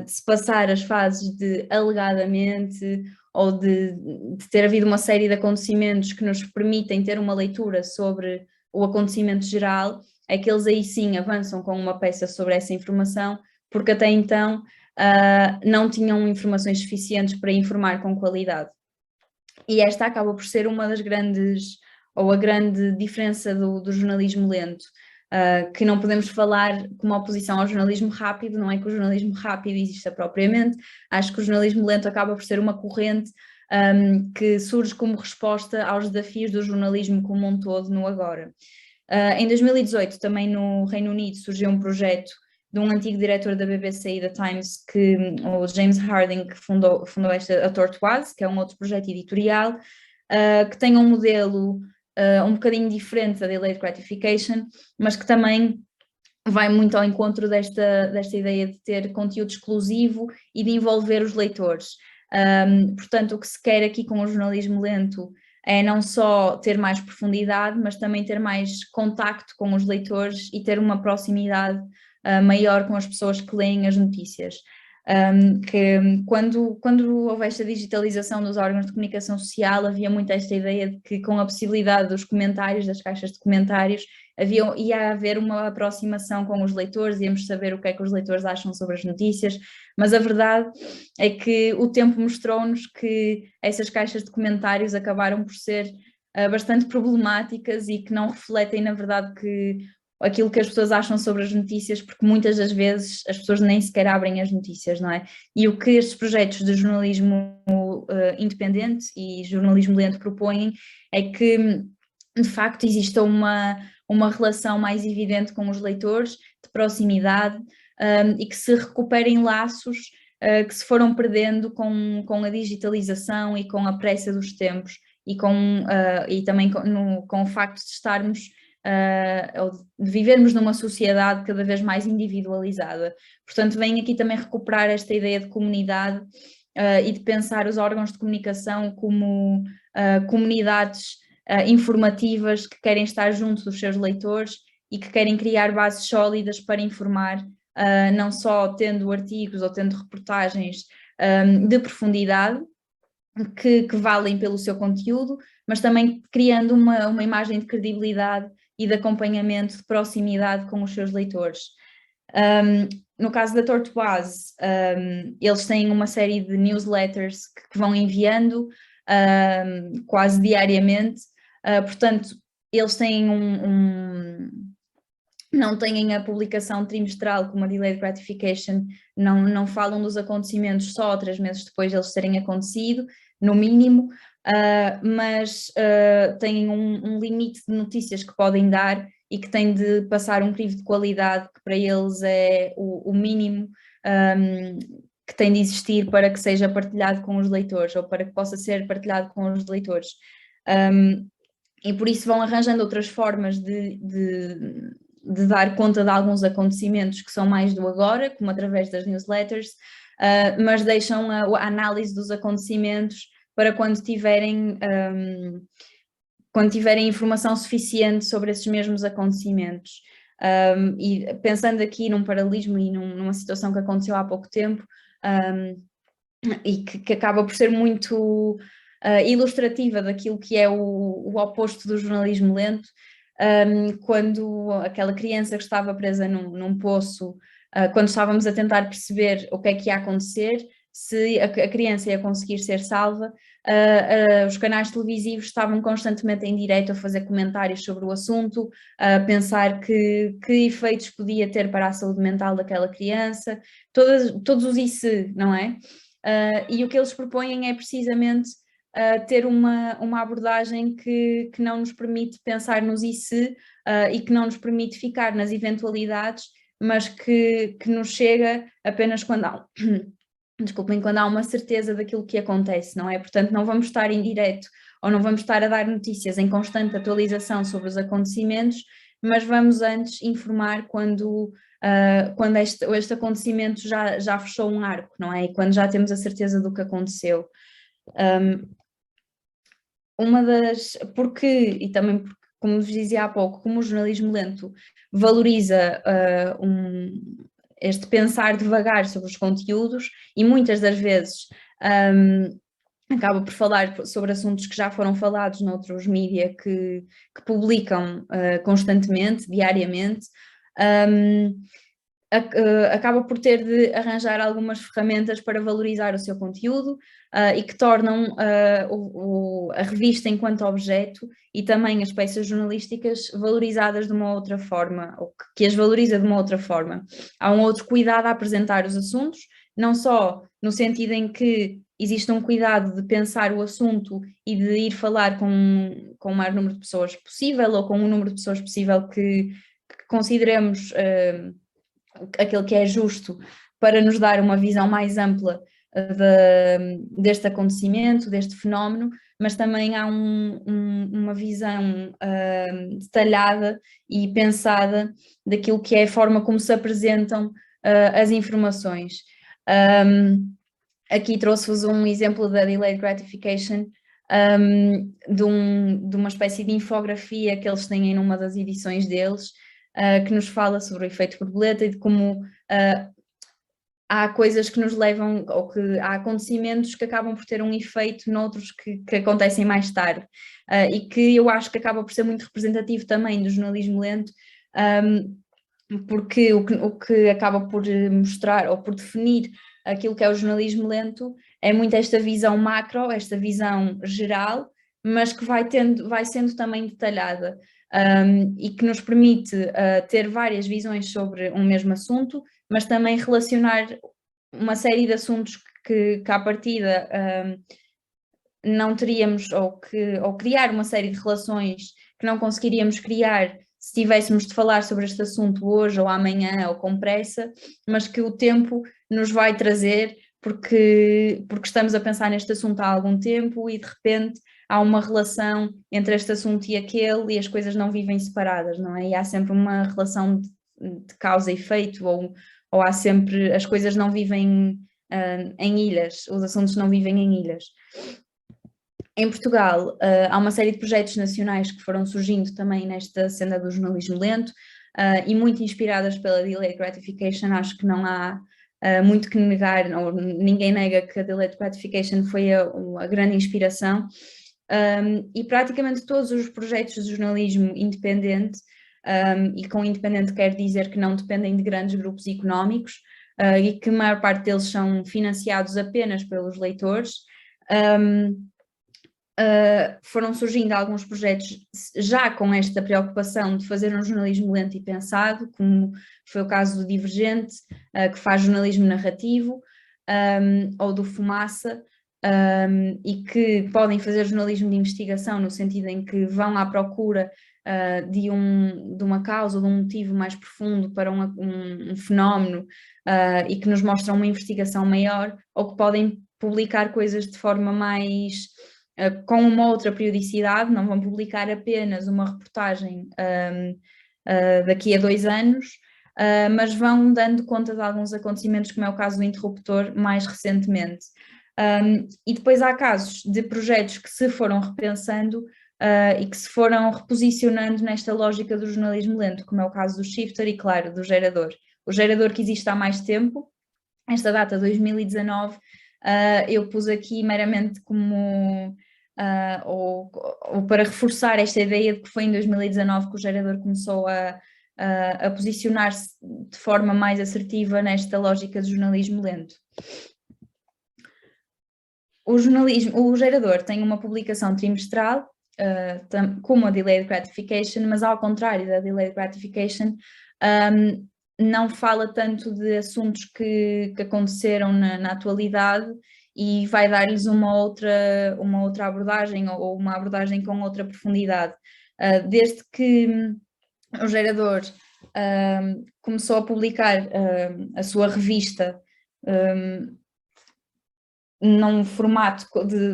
se passar as fases de alegadamente ou de ter havido uma série de acontecimentos que nos permitem ter uma leitura sobre o acontecimento geral, é que eles aí sim avançam com uma peça sobre essa informação, porque até então não tinham informações suficientes para informar com qualidade. E esta acaba por ser uma das grandes, ou a grande diferença do jornalismo lento, que não podemos falar como oposição ao jornalismo rápido, não é que o jornalismo rápido exista propriamente, acho que o jornalismo lento acaba por ser uma corrente que surge como resposta aos desafios do jornalismo como um todo no agora. Em 2018, também no Reino Unido, surgiu um projeto de um antigo diretor da BBC e da Times, o James Harding, que fundou a Tortoise, que é um outro projeto editorial, que tem um modelo um bocadinho diferente da Delayed Gratification, mas que também vai muito ao encontro desta ideia de ter conteúdo exclusivo e de envolver os leitores. Portanto, o que se quer aqui com o jornalismo lento é não só ter mais profundidade, mas também ter mais contacto com os leitores e ter uma proximidade maior com as pessoas que leem as notícias. Que quando houve esta digitalização dos órgãos de comunicação social, havia muito esta ideia de que, com a possibilidade dos comentários, das caixas de comentários, ia haver uma aproximação com os leitores, íamos saber o que é que os leitores acham sobre as notícias, mas a verdade é que o tempo mostrou-nos que essas caixas de comentários acabaram por ser bastante problemáticas e que não refletem, na verdade, aquilo que as pessoas acham sobre as notícias, porque muitas das vezes as pessoas nem sequer abrem as notícias, não é? E o que estes projetos de jornalismo independente e jornalismo lento propõem é que, de facto, exista uma relação mais evidente com os leitores, de proximidade, e que se recuperem laços que se foram perdendo com a digitalização e com a pressa dos tempos e também com o facto de estarmos ou de vivermos numa sociedade cada vez mais individualizada. Portanto, vem aqui também recuperar esta ideia de comunidade e de pensar os órgãos de comunicação como comunidades informativas que querem estar junto dos seus leitores e que querem criar bases sólidas para informar, não só tendo artigos ou tendo reportagens de profundidade, que valem pelo seu conteúdo, mas também criando uma imagem de credibilidade e de acompanhamento, de proximidade com os seus leitores. No caso da Tortoise, eles têm uma série de newsletters que vão enviando quase diariamente, portanto, eles têm não têm a publicação trimestral como a Delayed Gratification, não falam dos acontecimentos só 3 meses depois de eles terem acontecido, no mínimo, mas têm um limite de notícias que podem dar e que têm de passar um crivo de qualidade que para eles é o mínimo que tem de existir para que seja partilhado com os leitores ou para que possa ser partilhado com os leitores. E por isso vão arranjando outras formas de dar conta de alguns acontecimentos que são mais do agora, como através das newsletters, mas deixam a análise dos acontecimentos para quando tiverem informação suficiente sobre esses mesmos acontecimentos. E pensando aqui num paralelismo e numa situação que aconteceu há pouco tempo, e que acaba por ser muito ilustrativa daquilo que é o oposto do jornalismo lento, quando aquela criança que estava presa num poço, quando estávamos a tentar perceber o que é que ia acontecer, se a criança ia conseguir ser salva, os canais televisivos estavam constantemente em direto a fazer comentários sobre o assunto, a pensar que efeitos podia ter para a saúde mental daquela criança, todos os e se, não é? E o que eles propõem é precisamente ter uma abordagem que não nos permite pensar nos e se e que não nos permite ficar nas eventualidades, mas que nos chega apenas quando há, desculpem, quando há uma certeza daquilo que acontece, não é? Portanto, não vamos estar em direto ou não vamos estar a dar notícias em constante atualização sobre os acontecimentos, mas vamos antes informar quando este acontecimento já fechou um arco, não é? E quando já temos a certeza do que aconteceu. E também porque, como vos dizia há pouco, como o jornalismo lento valoriza este pensar devagar sobre os conteúdos e muitas das vezes acaba por falar sobre assuntos que já foram falados noutros mídia que publicam constantemente, diariamente, acaba por ter de arranjar algumas ferramentas para valorizar o seu conteúdo e que tornam a revista enquanto objeto e também as peças jornalísticas valorizadas de uma outra forma, ou que as valoriza de uma outra forma. Há um outro cuidado a apresentar os assuntos, não só no sentido em que existe um cuidado de pensar o assunto e de ir falar com o maior número de pessoas possível, ou com um número de pessoas possível que consideremos aquele que é justo para nos dar uma visão mais ampla deste acontecimento, deste fenómeno, mas também há uma visão detalhada e pensada daquilo que é a forma como se apresentam as informações. Aqui trouxe-vos um exemplo da Delayed Gratification, de uma espécie de infografia que eles têm numa das edições deles, que nos fala sobre o efeito borboleta e de como há coisas que nos levam, ou que há acontecimentos que acabam por ter um efeito noutros que acontecem mais tarde, e que eu acho que acaba por ser muito representativo também do jornalismo lento, porque o que acaba por mostrar ou por definir aquilo que é o jornalismo lento é muito esta visão macro, esta visão geral, mas que vai sendo também detalhada. e que nos permite ter várias visões sobre um mesmo assunto, mas também relacionar uma série de assuntos que à partida não teríamos, ou criar uma série de relações que não conseguiríamos criar se tivéssemos de falar sobre este assunto hoje ou amanhã ou com pressa, mas que o tempo nos vai trazer porque estamos a pensar neste assunto há algum tempo e de repente há uma relação entre este assunto e aquele e as coisas não vivem separadas, não é? E há sempre uma relação de causa e efeito, ou há sempre, as coisas não vivem em ilhas, os assuntos não vivem em ilhas. Em Portugal, há uma série de projetos nacionais que foram surgindo também nesta senda do jornalismo lento e muito inspiradas pela Delayed Gratification. Acho que não há muito que negar, ou ninguém nega que a Delayed Gratification foi a grande inspiração. E praticamente todos os projetos de jornalismo independente, e com independente quer dizer que não dependem de grandes grupos económicos e que a maior parte deles são financiados apenas pelos leitores, foram surgindo alguns projetos já com esta preocupação de fazer um jornalismo lento e pensado, como foi o caso do Divergente, que faz jornalismo narrativo, ou do Fumaça, e que podem fazer jornalismo de investigação no sentido em que vão à procura de uma causa, de um motivo mais profundo para um fenómeno e que nos mostram uma investigação maior, ou que podem publicar coisas de forma mais... com uma outra periodicidade, não vão publicar apenas uma reportagem daqui a 2 anos, mas vão dando conta de alguns acontecimentos, como é o caso do Interruptor, mais recentemente. E depois há casos de projetos que se foram repensando e que se foram reposicionando nesta lógica do jornalismo lento, como é o caso do Shifter e, claro, do Gerador. O Gerador, que existe há mais tempo, esta data 2019, eu pus aqui meramente como... ou para reforçar esta ideia de que foi em 2019 que o Gerador começou a posicionar-se de forma mais assertiva nesta lógica de jornalismo lento. O Gerador tem uma publicação trimestral, como a Delayed Gratification, mas ao contrário da Delayed Gratification, não fala tanto de assuntos que aconteceram na atualidade e vai dar-lhes uma outra abordagem, ou uma abordagem com outra profundidade. Desde que o Gerador começou a publicar a sua revista num formato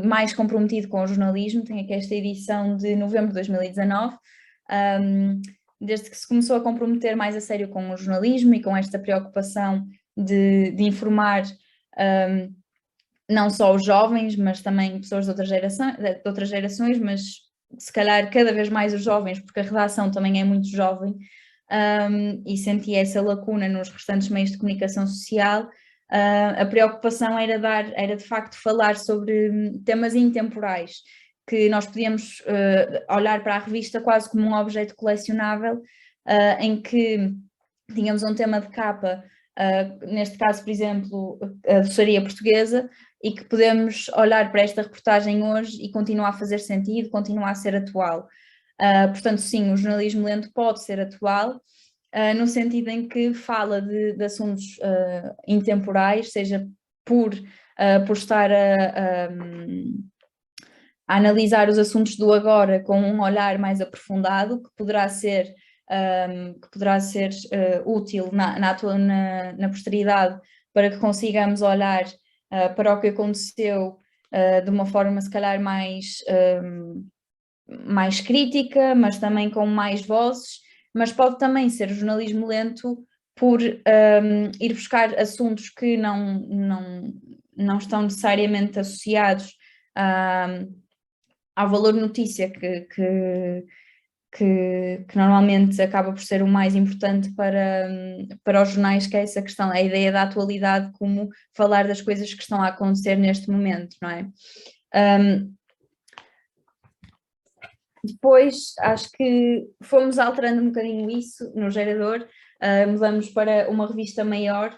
mais comprometido com o jornalismo, tem aqui esta edição de novembro de 2019, desde que se começou a comprometer mais a sério com o jornalismo e com esta preocupação de informar não só os jovens, mas também pessoas de outras gerações, mas se calhar cada vez mais os jovens, porque a redação também é muito jovem, e sentia essa lacuna nos restantes meios de comunicação social. A preocupação era de facto falar sobre temas intemporais, que nós podíamos olhar para a revista quase como um objeto colecionável, em que tínhamos um tema de capa, neste caso, por exemplo, a doçaria portuguesa, e que podemos olhar para esta reportagem hoje e continuar a fazer sentido, continuar a ser atual. Portanto, sim, o jornalismo lento pode ser atual, no sentido em que fala de assuntos intemporais, seja por estar a analisar os assuntos do agora com um olhar mais aprofundado, que poderá ser útil na posteridade, para que consigamos olhar para o que aconteceu de uma forma se calhar mais crítica, mas também com mais vozes. Mas pode também ser jornalismo lento por ir buscar assuntos que não estão necessariamente associados ao valor notícia que normalmente acaba por ser o mais importante para os jornais, que é essa questão, a ideia da atualidade, como falar das coisas que estão a acontecer neste momento, não é? Depois, acho que fomos alterando um bocadinho isso no Gerador, mudamos para uma revista maior,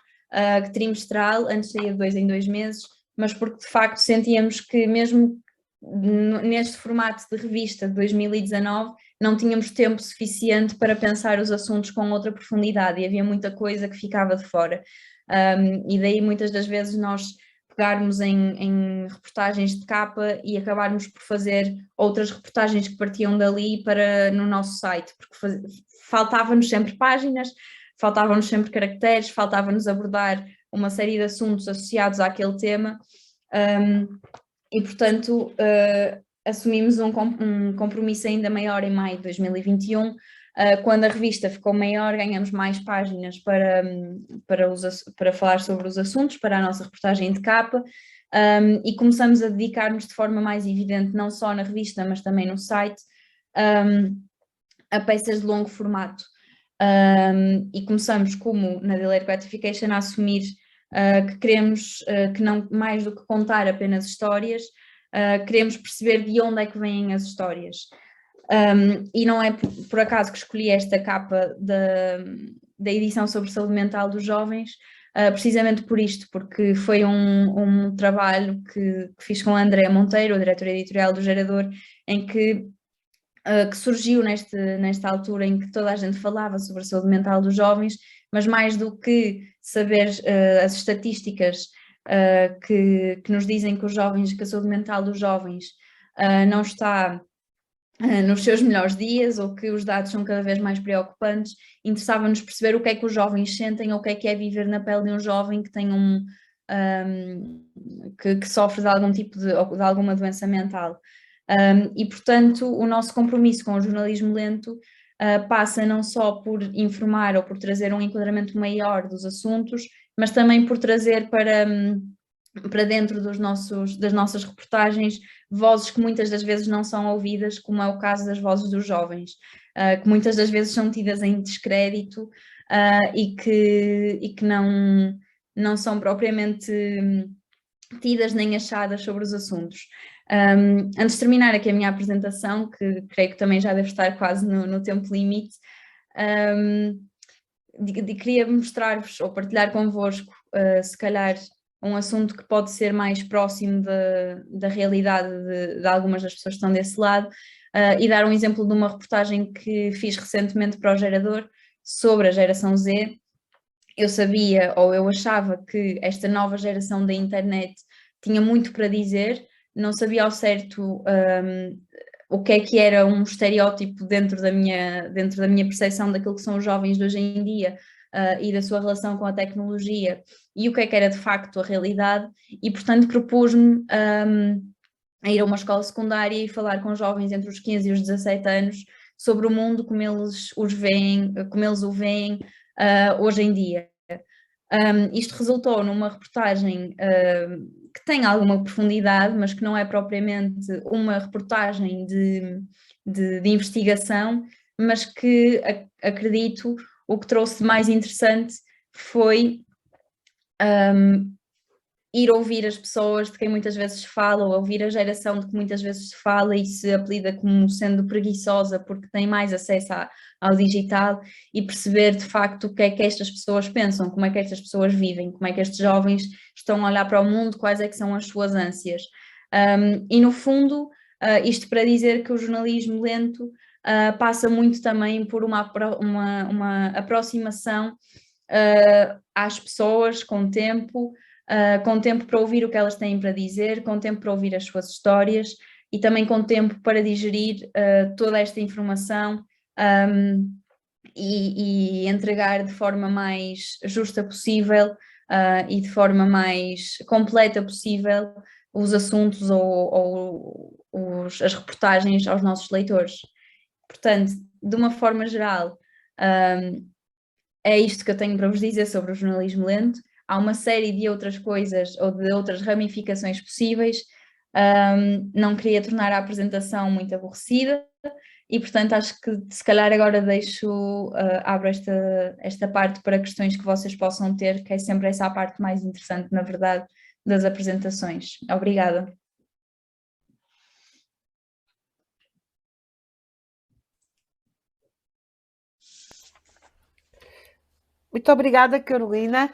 trimestral, antes saía de 2 em 2 meses, mas porque de facto sentíamos que mesmo neste formato de revista de 2019 não tínhamos tempo suficiente para pensar os assuntos com outra profundidade e havia muita coisa que ficava de fora. E daí muitas das vezes nós pegarmos em reportagens de capa e acabarmos por fazer outras reportagens que partiam dali para no nosso site, porque faltava-nos sempre páginas, faltavam-nos sempre caracteres, faltava-nos abordar uma série de assuntos associados àquele tema, e portanto assumimos um compromisso ainda maior em maio de 2021, quando a revista ficou maior, ganhamos mais páginas para falar sobre os assuntos, para a nossa reportagem de capa, e começamos a dedicar-nos de forma mais evidente, não só na revista, mas também no site, a peças de longo formato. E começamos, como na Delayed Gratification, a assumir que queremos que não mais do que contar apenas histórias, queremos perceber de onde é que vêm as histórias. E não é por acaso que escolhi esta capa da edição sobre saúde mental dos jovens, precisamente por isto, porque foi um trabalho que fiz com a Andréa Monteiro, a diretora editorial do Gerador, em que surgiu nesta altura em que toda a gente falava sobre a saúde mental dos jovens, mas mais do que saber as estatísticas que nos dizem que que a saúde mental dos jovens não está nos seus melhores dias, ou que os dados são cada vez mais preocupantes, interessava-nos perceber o que é que os jovens sentem, ou o que é viver na pele de um jovem que tem que sofre de algum tipo de alguma doença mental. E portanto o nosso compromisso com o jornalismo lento passa não só por informar ou por trazer um enquadramento maior dos assuntos, mas também por trazer para dentro das nossas reportagens vozes que muitas das vezes não são ouvidas, como é o caso das vozes dos jovens, que muitas das vezes são tidas em descrédito e que não são propriamente tidas nem achadas sobre os assuntos. Antes de terminar aqui a minha apresentação, que creio que também já deve estar quase no tempo limite, queria mostrar-vos ou partilhar convosco, se calhar, um assunto que pode ser mais próximo da realidade de algumas das pessoas que estão desse lado, e dar um exemplo de uma reportagem que fiz recentemente para o Gerador sobre a geração Z. Eu sabia, ou eu achava, que esta nova geração da internet tinha muito para dizer, não sabia ao certo o que era um estereótipo dentro da minha percepção daquilo que são os jovens de hoje em dia e da sua relação com a tecnologia, e o que era de facto a realidade, e portanto propus-me a ir a uma escola secundária e falar com jovens entre os 15 e os 17 anos sobre o mundo como eles o veem hoje em dia. Isto resultou numa reportagem que tem alguma profundidade, mas que não é propriamente uma reportagem de investigação, mas que acredito o que trouxe de mais interessante foi ir ouvir as pessoas de quem muitas vezes se fala, ou ouvir a geração de que muitas vezes se fala e se apelida como sendo preguiçosa porque tem mais acesso ao digital, e perceber de facto o que é que estas pessoas pensam, como é que estas pessoas vivem, como é que estes jovens estão a olhar para o mundo, quais é que são as suas ânsias. E no fundo, isto para dizer que o jornalismo lento passa muito também por uma aproximação às pessoas com tempo para ouvir o que elas têm para dizer, com tempo para ouvir as suas histórias, e também com tempo para digerir toda esta informação e entregar de forma mais justa possível e de forma mais completa possível os assuntos ou as reportagens aos nossos leitores. Portanto, de uma forma geral, é isto que eu tenho para vos dizer sobre o jornalismo lento. Há uma série de outras coisas ou de outras ramificações possíveis. Não queria tornar a apresentação muito aborrecida e, portanto, acho que se calhar agora abro esta parte para questões que vocês possam ter, que é sempre essa a parte mais interessante, na verdade, das apresentações. Obrigada.
Muito obrigada, Carolina,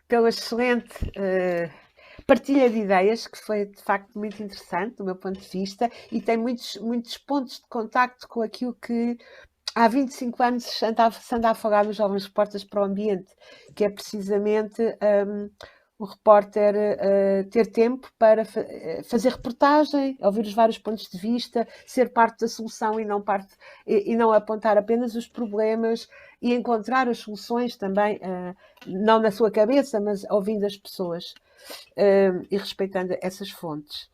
pela excelente partilha de ideias, que foi de facto muito interessante do meu ponto de vista, e tem muitos pontos de contacto com aquilo que há 25 anos se anda a falar nos Jovens Repórteres para o Ambiente, que é precisamente o repórter ter tempo para fazer reportagem, ouvir os vários pontos de vista, ser parte da solução e não apontar apenas os problemas, e encontrar as soluções também, não na sua cabeça, mas ouvindo as pessoas e respeitando essas fontes.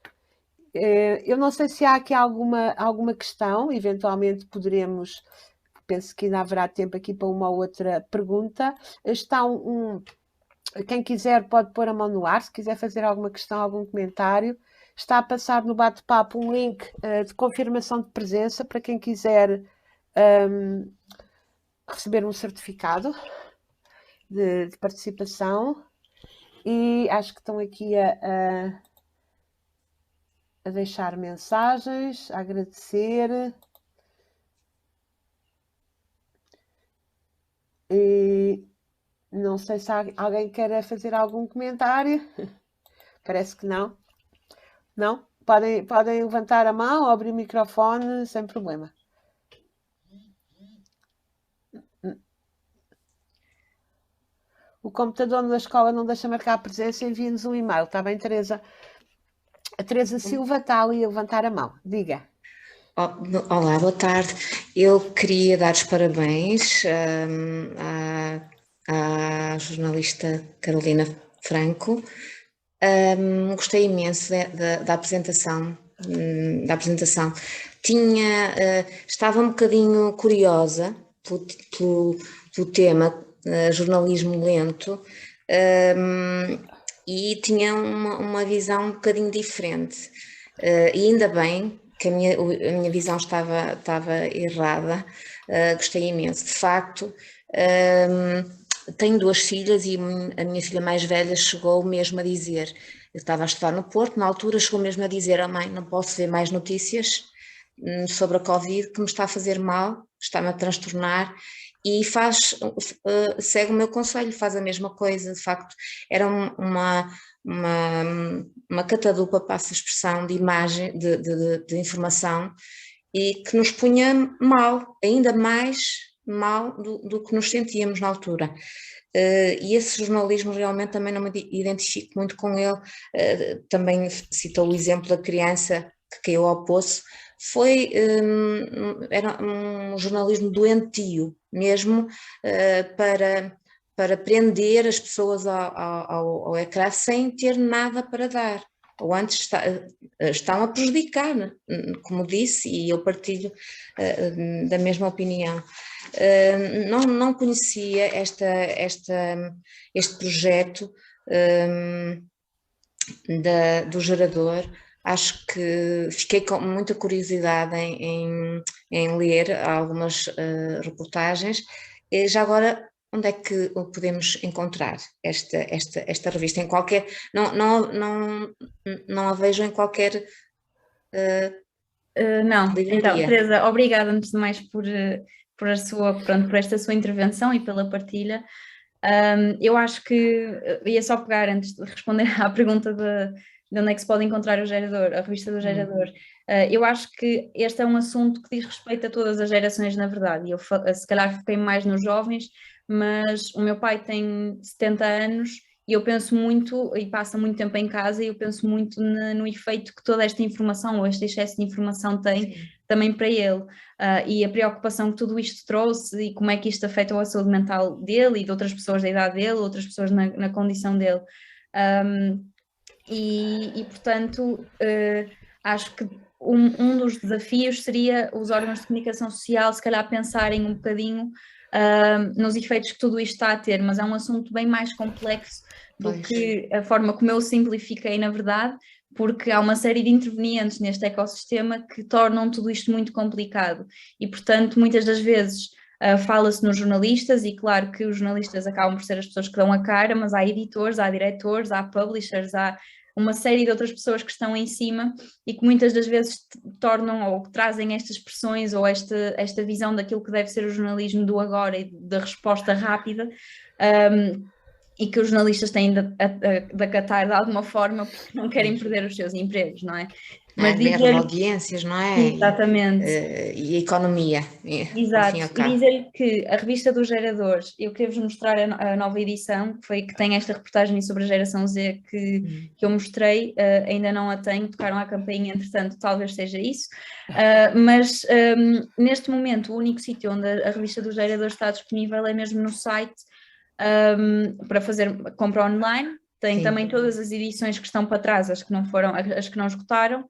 Eu não sei se há aqui alguma questão, eventualmente poderemos, penso que ainda haverá tempo aqui para uma ou outra pergunta. Está quem quiser pode pôr a mão no ar, se quiser fazer alguma questão, algum comentário. Está a passar no bate-papo um link de confirmação de presença para quem quiser receber um certificado de participação. E acho que estão aqui a deixar mensagens, a agradecer. E não sei se alguém quer fazer algum comentário. Parece que não. Não? Podem levantar a mão ou abrir o microfone sem problema. O computador da escola não deixa marcar a presença, envia-nos um e-mail. Está bem, Teresa? A Teresa Silva está ali a levantar a mão. Diga.
Olá, boa tarde. Eu queria dar os parabéns à jornalista Carolina Franco. Gostei imenso da apresentação. Estava um bocadinho curiosa pelo tema jornalismo lento, e tinha uma visão um bocadinho diferente. E ainda bem que a minha visão estava errada. Gostei imenso. De facto, tenho 2 filhas e a minha filha mais velha chegou mesmo a dizer, eu estava a estudar no Porto, na altura chegou mesmo a dizer, oh mãe, não posso ver mais notícias sobre a Covid, que me está a fazer mal, está-me a transtornar, e segue o meu conselho, faz a mesma coisa. De facto, era uma catadupa, passa a expressão, de imagem, de informação, e que nos punha mal, ainda mais mal do que nos sentíamos na altura. E esse jornalismo realmente também não me identifico muito com ele. Também citou o exemplo da criança que caiu ao poço. Era um jornalismo doentio mesmo, para prender as pessoas ao ecrã sem ter nada para dar, ou antes estão a prejudicar, como disse, e eu partilho da mesma opinião. Não conhecia este projeto do gerador. Acho que fiquei com muita curiosidade em ler algumas reportagens. E já agora, onde é que podemos encontrar esta revista? Em qualquer... Não a vejo em qualquer
não.
livraria.
Então, Teresa, obrigada antes de mais por esta sua intervenção e pela partilha. Eu acho que ia só pegar, antes de responder à pergunta de onde é que se pode encontrar o gerador, a revista do gerador. Eu acho que este é um assunto que diz respeito a todas as gerações, na verdade. Eu se calhar foquei mais nos jovens, mas o meu pai tem 70 anos e eu penso muito, e passa muito tempo em casa, e eu penso muito no efeito que toda esta informação, ou este excesso de informação tem também para ele. E a preocupação que tudo isto trouxe e como é que isto afeta a saúde mental dele e de outras pessoas da idade dele, outras pessoas na condição dele. Portanto, acho que um dos desafios seria os órgãos de comunicação social, se calhar, pensarem um bocadinho nos efeitos que tudo isto está a ter, mas é um assunto bem mais complexo do que a forma como eu simplifiquei, na verdade, porque há uma série de intervenientes neste ecossistema que tornam tudo isto muito complicado e, portanto, muitas das vezes fala-se nos jornalistas, e claro que os jornalistas acabam por ser as pessoas que dão a cara, mas há editores, há diretores, há publishers, há uma série de outras pessoas que estão em cima e que muitas das vezes tornam ou trazem estas pressões ou esta visão daquilo que deve ser o jornalismo do agora e da resposta rápida. e que os jornalistas têm de acatar de alguma forma porque não querem perder os seus empregos, não é?
Mas guerra de audiências, não é?
Exatamente.
E a economia, ao fim e ao
Exato, e
cabo.
dizer que a revista dos geradores, eu queria-vos mostrar a nova edição, que tem esta reportagem sobre a geração Z que eu mostrei, ainda não a tenho, tocaram a campainha, entretanto, talvez seja isso, mas neste momento o único sítio onde a revista dos geradores está disponível é mesmo no site para fazer compra online. Tem
Sim.
também todas as edições que estão para trás, as que não esgotaram,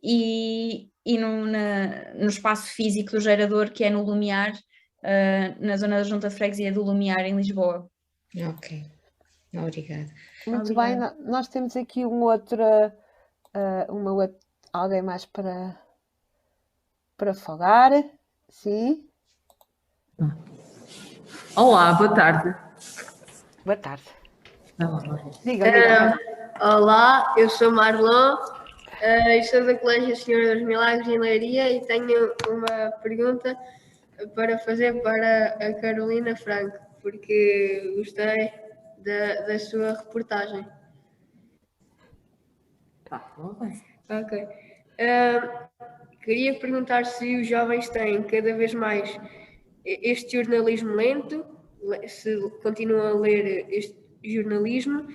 e no espaço físico do gerador, que é no Lumiar, na zona da Junta de Freguesia do Lumiar, em Lisboa.
Ok, obrigada.
Muito
Obrigada.
bem, nós temos aqui alguém mais para falar. Sim.
Olá, boa tarde.
Boa tarde.
Olá.
Diga.
Olá, eu sou Marlon, sou do Colégio Senhora dos Milagres em Leiria e tenho uma pergunta para fazer para a Carolina Franco, porque gostei da sua reportagem. Ok. Queria perguntar se os jovens têm cada vez mais este jornalismo lento, se continuam a ler este jornalismo,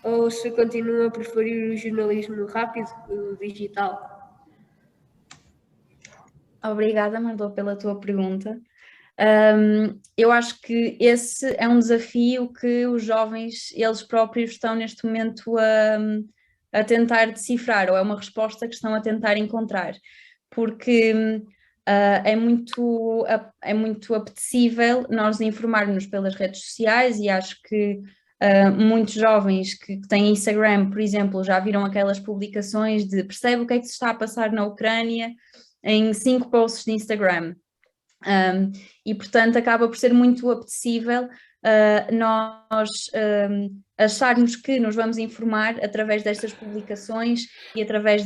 ou se continuam a preferir o jornalismo rápido, o digital.
Obrigada, Marlon, pela tua pergunta. Eu acho que esse é um desafio que os jovens, eles próprios, estão neste momento a tentar decifrar, ou é uma resposta que estão a tentar encontrar, porque é muito apetecível nós informarmos pelas redes sociais, e acho que muitos jovens que têm Instagram, por exemplo, já viram aquelas publicações de percebe o que é que se está a passar na Ucrânia em 5 posts de Instagram. E portanto acaba por ser muito apetecível nós acharmos que nos vamos informar através destas publicações e através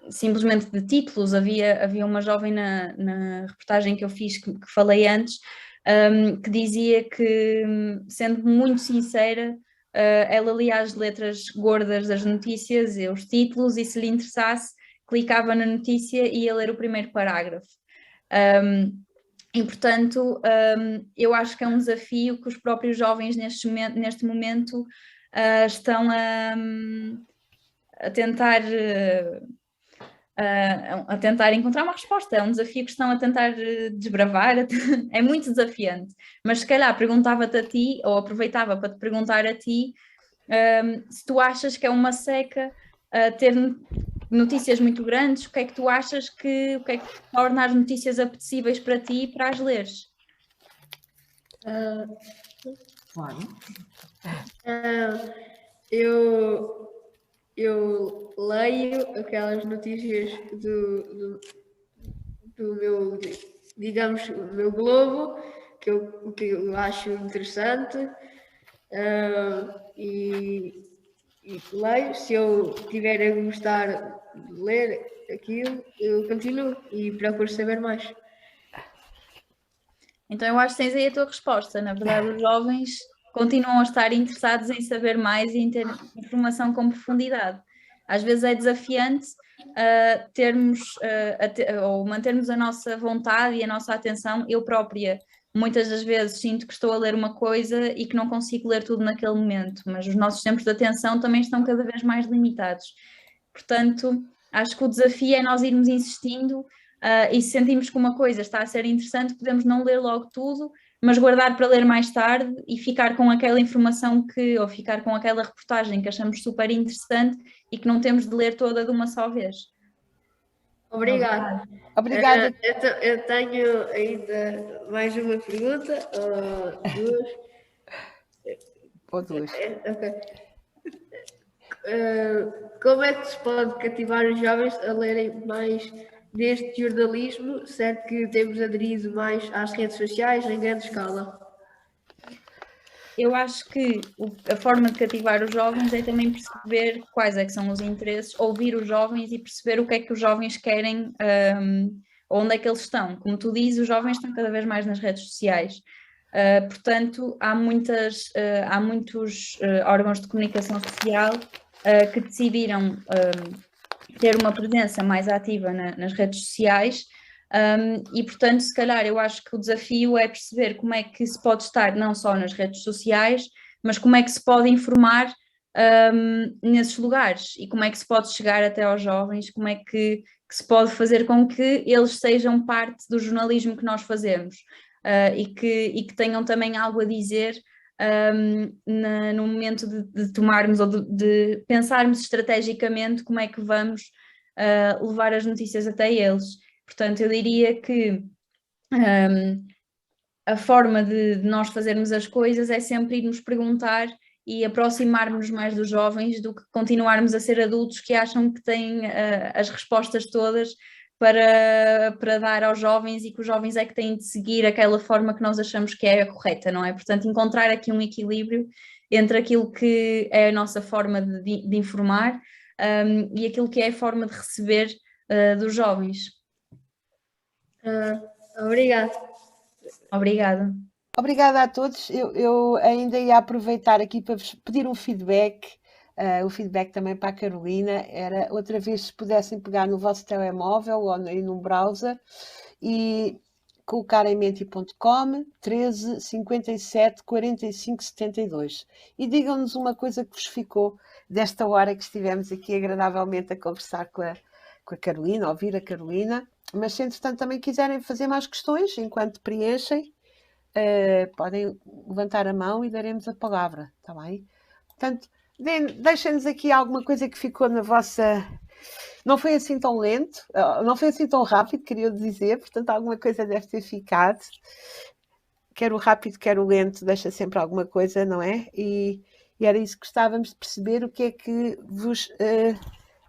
simplesmente de títulos. Havia uma jovem na reportagem que eu fiz, que falei antes, que dizia que, sendo muito sincera, ela lia as letras gordas das notícias e os títulos, e se lhe interessasse clicava na notícia e ia ler o primeiro parágrafo. E portanto eu acho que é um desafio que os próprios jovens neste momento estão a tentar encontrar uma resposta. É um desafio que estão a tentar desbravar. É muito desafiante, mas se calhar perguntava-te a ti, ou aproveitava para te perguntar a ti, se tu achas que é uma seca ter notícias muito grandes. O que é que tu achas o que é que torna as notícias apetecíveis para ti e para as leres?
Eu leio aquelas notícias do meu, digamos, o meu globo, que eu acho interessante, e leio. Se eu estiver a gostar de ler aquilo, eu continuo e procuro saber mais.
Então eu acho que tens aí a tua resposta. Na verdade, os jovens continuam a estar interessados em saber mais e em ter informação com profundidade. Às vezes é desafiante ou mantermos a nossa vontade e a nossa atenção. Eu própria, muitas das vezes, sinto que estou a ler uma coisa e que não consigo ler tudo naquele momento, mas os nossos tempos de atenção também estão cada vez mais limitados. Portanto, acho que o desafio é nós irmos insistindo, e se sentimos que uma coisa está a ser interessante, podemos não ler logo tudo, mas guardar para ler mais tarde e ficar com aquela informação ou ficar com aquela reportagem que achamos super interessante e que não temos de ler toda de uma só vez.
Obrigada.
Obrigada.
Eu tenho ainda mais uma pergunta,
Ou duas.
Ok. Como é que se pode cativar os jovens a lerem mais deste jornalismo, certo que temos aderido mais às redes sociais em grande escala?
Eu acho que a forma de cativar os jovens é também perceber quais é que são os interesses, ouvir os jovens e perceber o que é que os jovens querem, onde é que eles estão. Como tu dizes, os jovens estão cada vez mais nas redes sociais. Portanto, há muitos órgãos de comunicação social que decidiram ter uma presença mais ativa nas redes sociais. E, portanto, se calhar eu acho que o desafio é perceber como é que se pode estar não só nas redes sociais, mas como é que se pode informar nesses lugares e como é que se pode chegar até aos jovens, como é que se pode fazer com que eles sejam parte do jornalismo que nós fazemos e que tenham também algo a dizer no momento de tomarmos ou de pensarmos estrategicamente como é que vamos levar as notícias até eles. Portanto, eu diria que a forma de nós fazermos as coisas é sempre irmos perguntar e aproximarmos mais dos jovens do que continuarmos a ser adultos que acham que têm as respostas todas para dar aos jovens e que os jovens é que têm de seguir aquela forma que nós achamos que é a correta, não é? Portanto, encontrar aqui um equilíbrio entre aquilo que é a nossa forma de informar e aquilo que é a forma de receber dos jovens.
Obrigado.
Obrigada.
Obrigada a todos. Eu ainda ia aproveitar aqui para vos pedir um feedback. O feedback também para a Carolina era outra vez se pudessem pegar no vosso telemóvel ou num browser e colocar em menti.com 13 57 45 72 e digam-nos uma coisa que vos ficou desta hora que estivemos aqui agradavelmente a conversar com a Carolina, a ouvir a Carolina, mas se entretanto também quiserem fazer mais questões enquanto preenchem, podem levantar a mão e daremos a palavra, está bem? Portanto, deixem-nos aqui alguma coisa que ficou na vossa... Não foi assim tão lento, não foi assim tão rápido, queria dizer, portanto alguma coisa deve ter ficado. Quer o rápido, quer o lento, deixa sempre alguma coisa, não é? E era isso que gostávamos de perceber, o que é que vos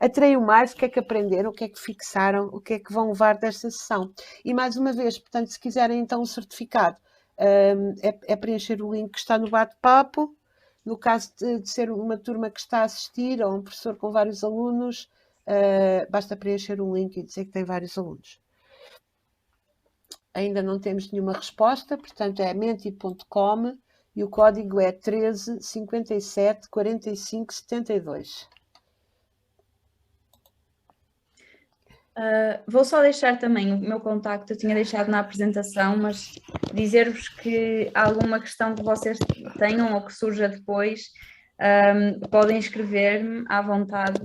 atraiu mais, o que é que aprenderam, o que é que fixaram, o que é que vão levar desta sessão. E mais uma vez, portanto, se quiserem então um certificado, é preencher o link que está no bate-papo. No caso de ser uma turma que está a assistir ou um professor com vários alunos, basta preencher um link e dizer que tem vários alunos. Ainda não temos nenhuma resposta, portanto é menti.com e o código é 13 57 45 72.
Vou só deixar também o meu contacto, eu tinha deixado na apresentação, mas dizer-vos que alguma questão que vocês tenham ou que surja depois, podem escrever-me à vontade,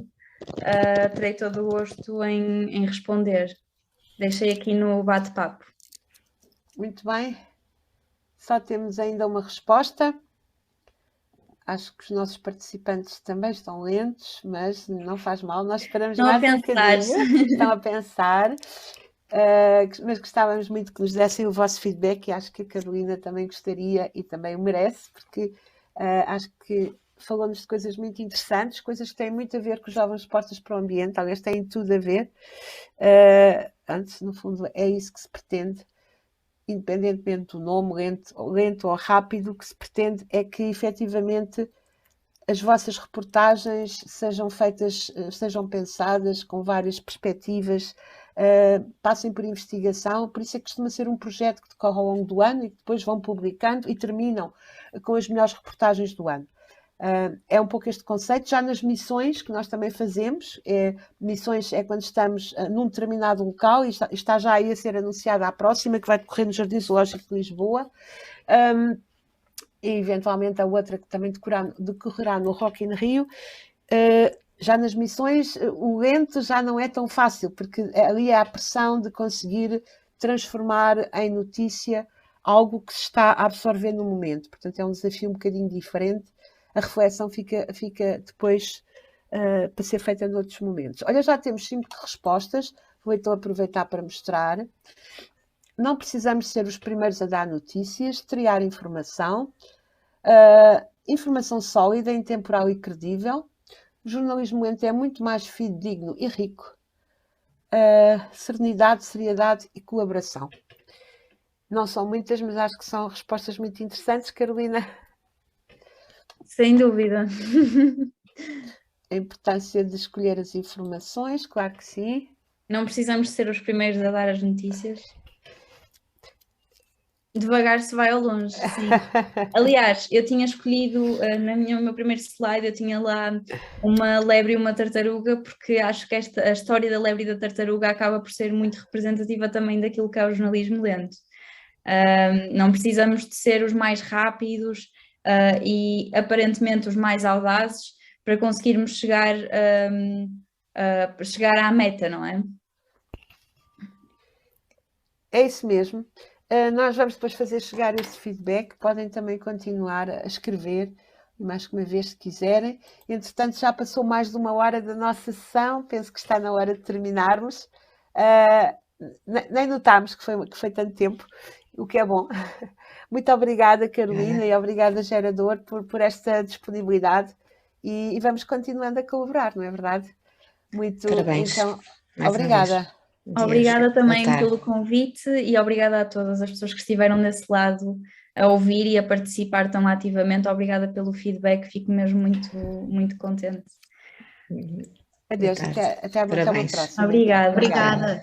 terei todo o gosto em responder. Deixei aqui no bate-papo.
Muito bem, só temos ainda uma resposta. Acho que os nossos participantes também estão lentos, mas não faz mal, nós esperamos mais um bocadinho. Estão a pensar, mas gostávamos muito que nos dessem o vosso feedback e acho que a Carolina também gostaria e também o merece, porque acho que falou-nos de coisas muito interessantes, coisas que têm muito a ver com os jovens postos para o ambiente, aliás, têm tudo a ver. Antes, no fundo, é isso que se pretende. Independentemente do nome, lento ou rápido, o que se pretende é que efetivamente as vossas reportagens sejam feitas, sejam pensadas com várias perspectivas, passem por investigação, por isso é que costuma ser um projeto que decorre ao longo do ano e que depois vão publicando e terminam com as melhores reportagens do ano. É um pouco este conceito, já nas missões que nós também fazemos, missões é quando estamos num determinado local e está já aí a ser anunciada a próxima, que vai decorrer no Jardim Zoológico de Lisboa, e eventualmente a outra que também decorrerá no Rock in Rio. Já nas missões o lento já não é tão fácil, porque ali é a pressão de conseguir transformar em notícia algo que se está a absorver no momento, portanto é um desafio um bocadinho diferente. A reflexão fica depois para ser feita noutros momentos. Olha, já temos 5 respostas, vou então aproveitar para mostrar. Não precisamos ser os primeiros a dar notícias, triar informação, informação sólida, intemporal e credível. O jornalismo lento é muito mais fidedigno e rico. Serenidade, seriedade e colaboração. Não são muitas, mas acho que são respostas muito interessantes, Carolina.
Sem dúvida.
A importância de escolher as informações, claro que sim.
Não precisamos ser os primeiros a dar as notícias. Devagar se vai ao longe, sim. Aliás, eu tinha escolhido, no meu primeiro slide, eu tinha lá uma lebre e uma tartaruga, porque acho que a história da lebre e da tartaruga acaba por ser muito representativa também daquilo que é o jornalismo lento. Não precisamos de ser os mais rápidos e aparentemente os mais audazes para conseguirmos chegar à meta, não é?
É isso mesmo. Nós vamos depois fazer chegar esse feedback. Podem também continuar a escrever, mais que uma vez, se quiserem. Entretanto, já passou mais de 1 hora da nossa sessão. Penso que está na hora de terminarmos. Nem notámos que foi tanto tempo, o que é bom. Muito obrigada, Carolina, e obrigada, Gerador, por esta disponibilidade. E vamos continuando a colaborar, não é verdade?
Parabéns.
Então,
Mais uma
obrigada.
vez.
Obrigada também
Boa tarde.
pelo convite e obrigada a todas as pessoas que estiveram desse lado a ouvir e a participar tão ativamente. Obrigada pelo feedback, fico mesmo muito, muito contente.
Adeus,
Boa tarde.
até uma
Parabéns.
próxima.
Obrigada.
Obrigada.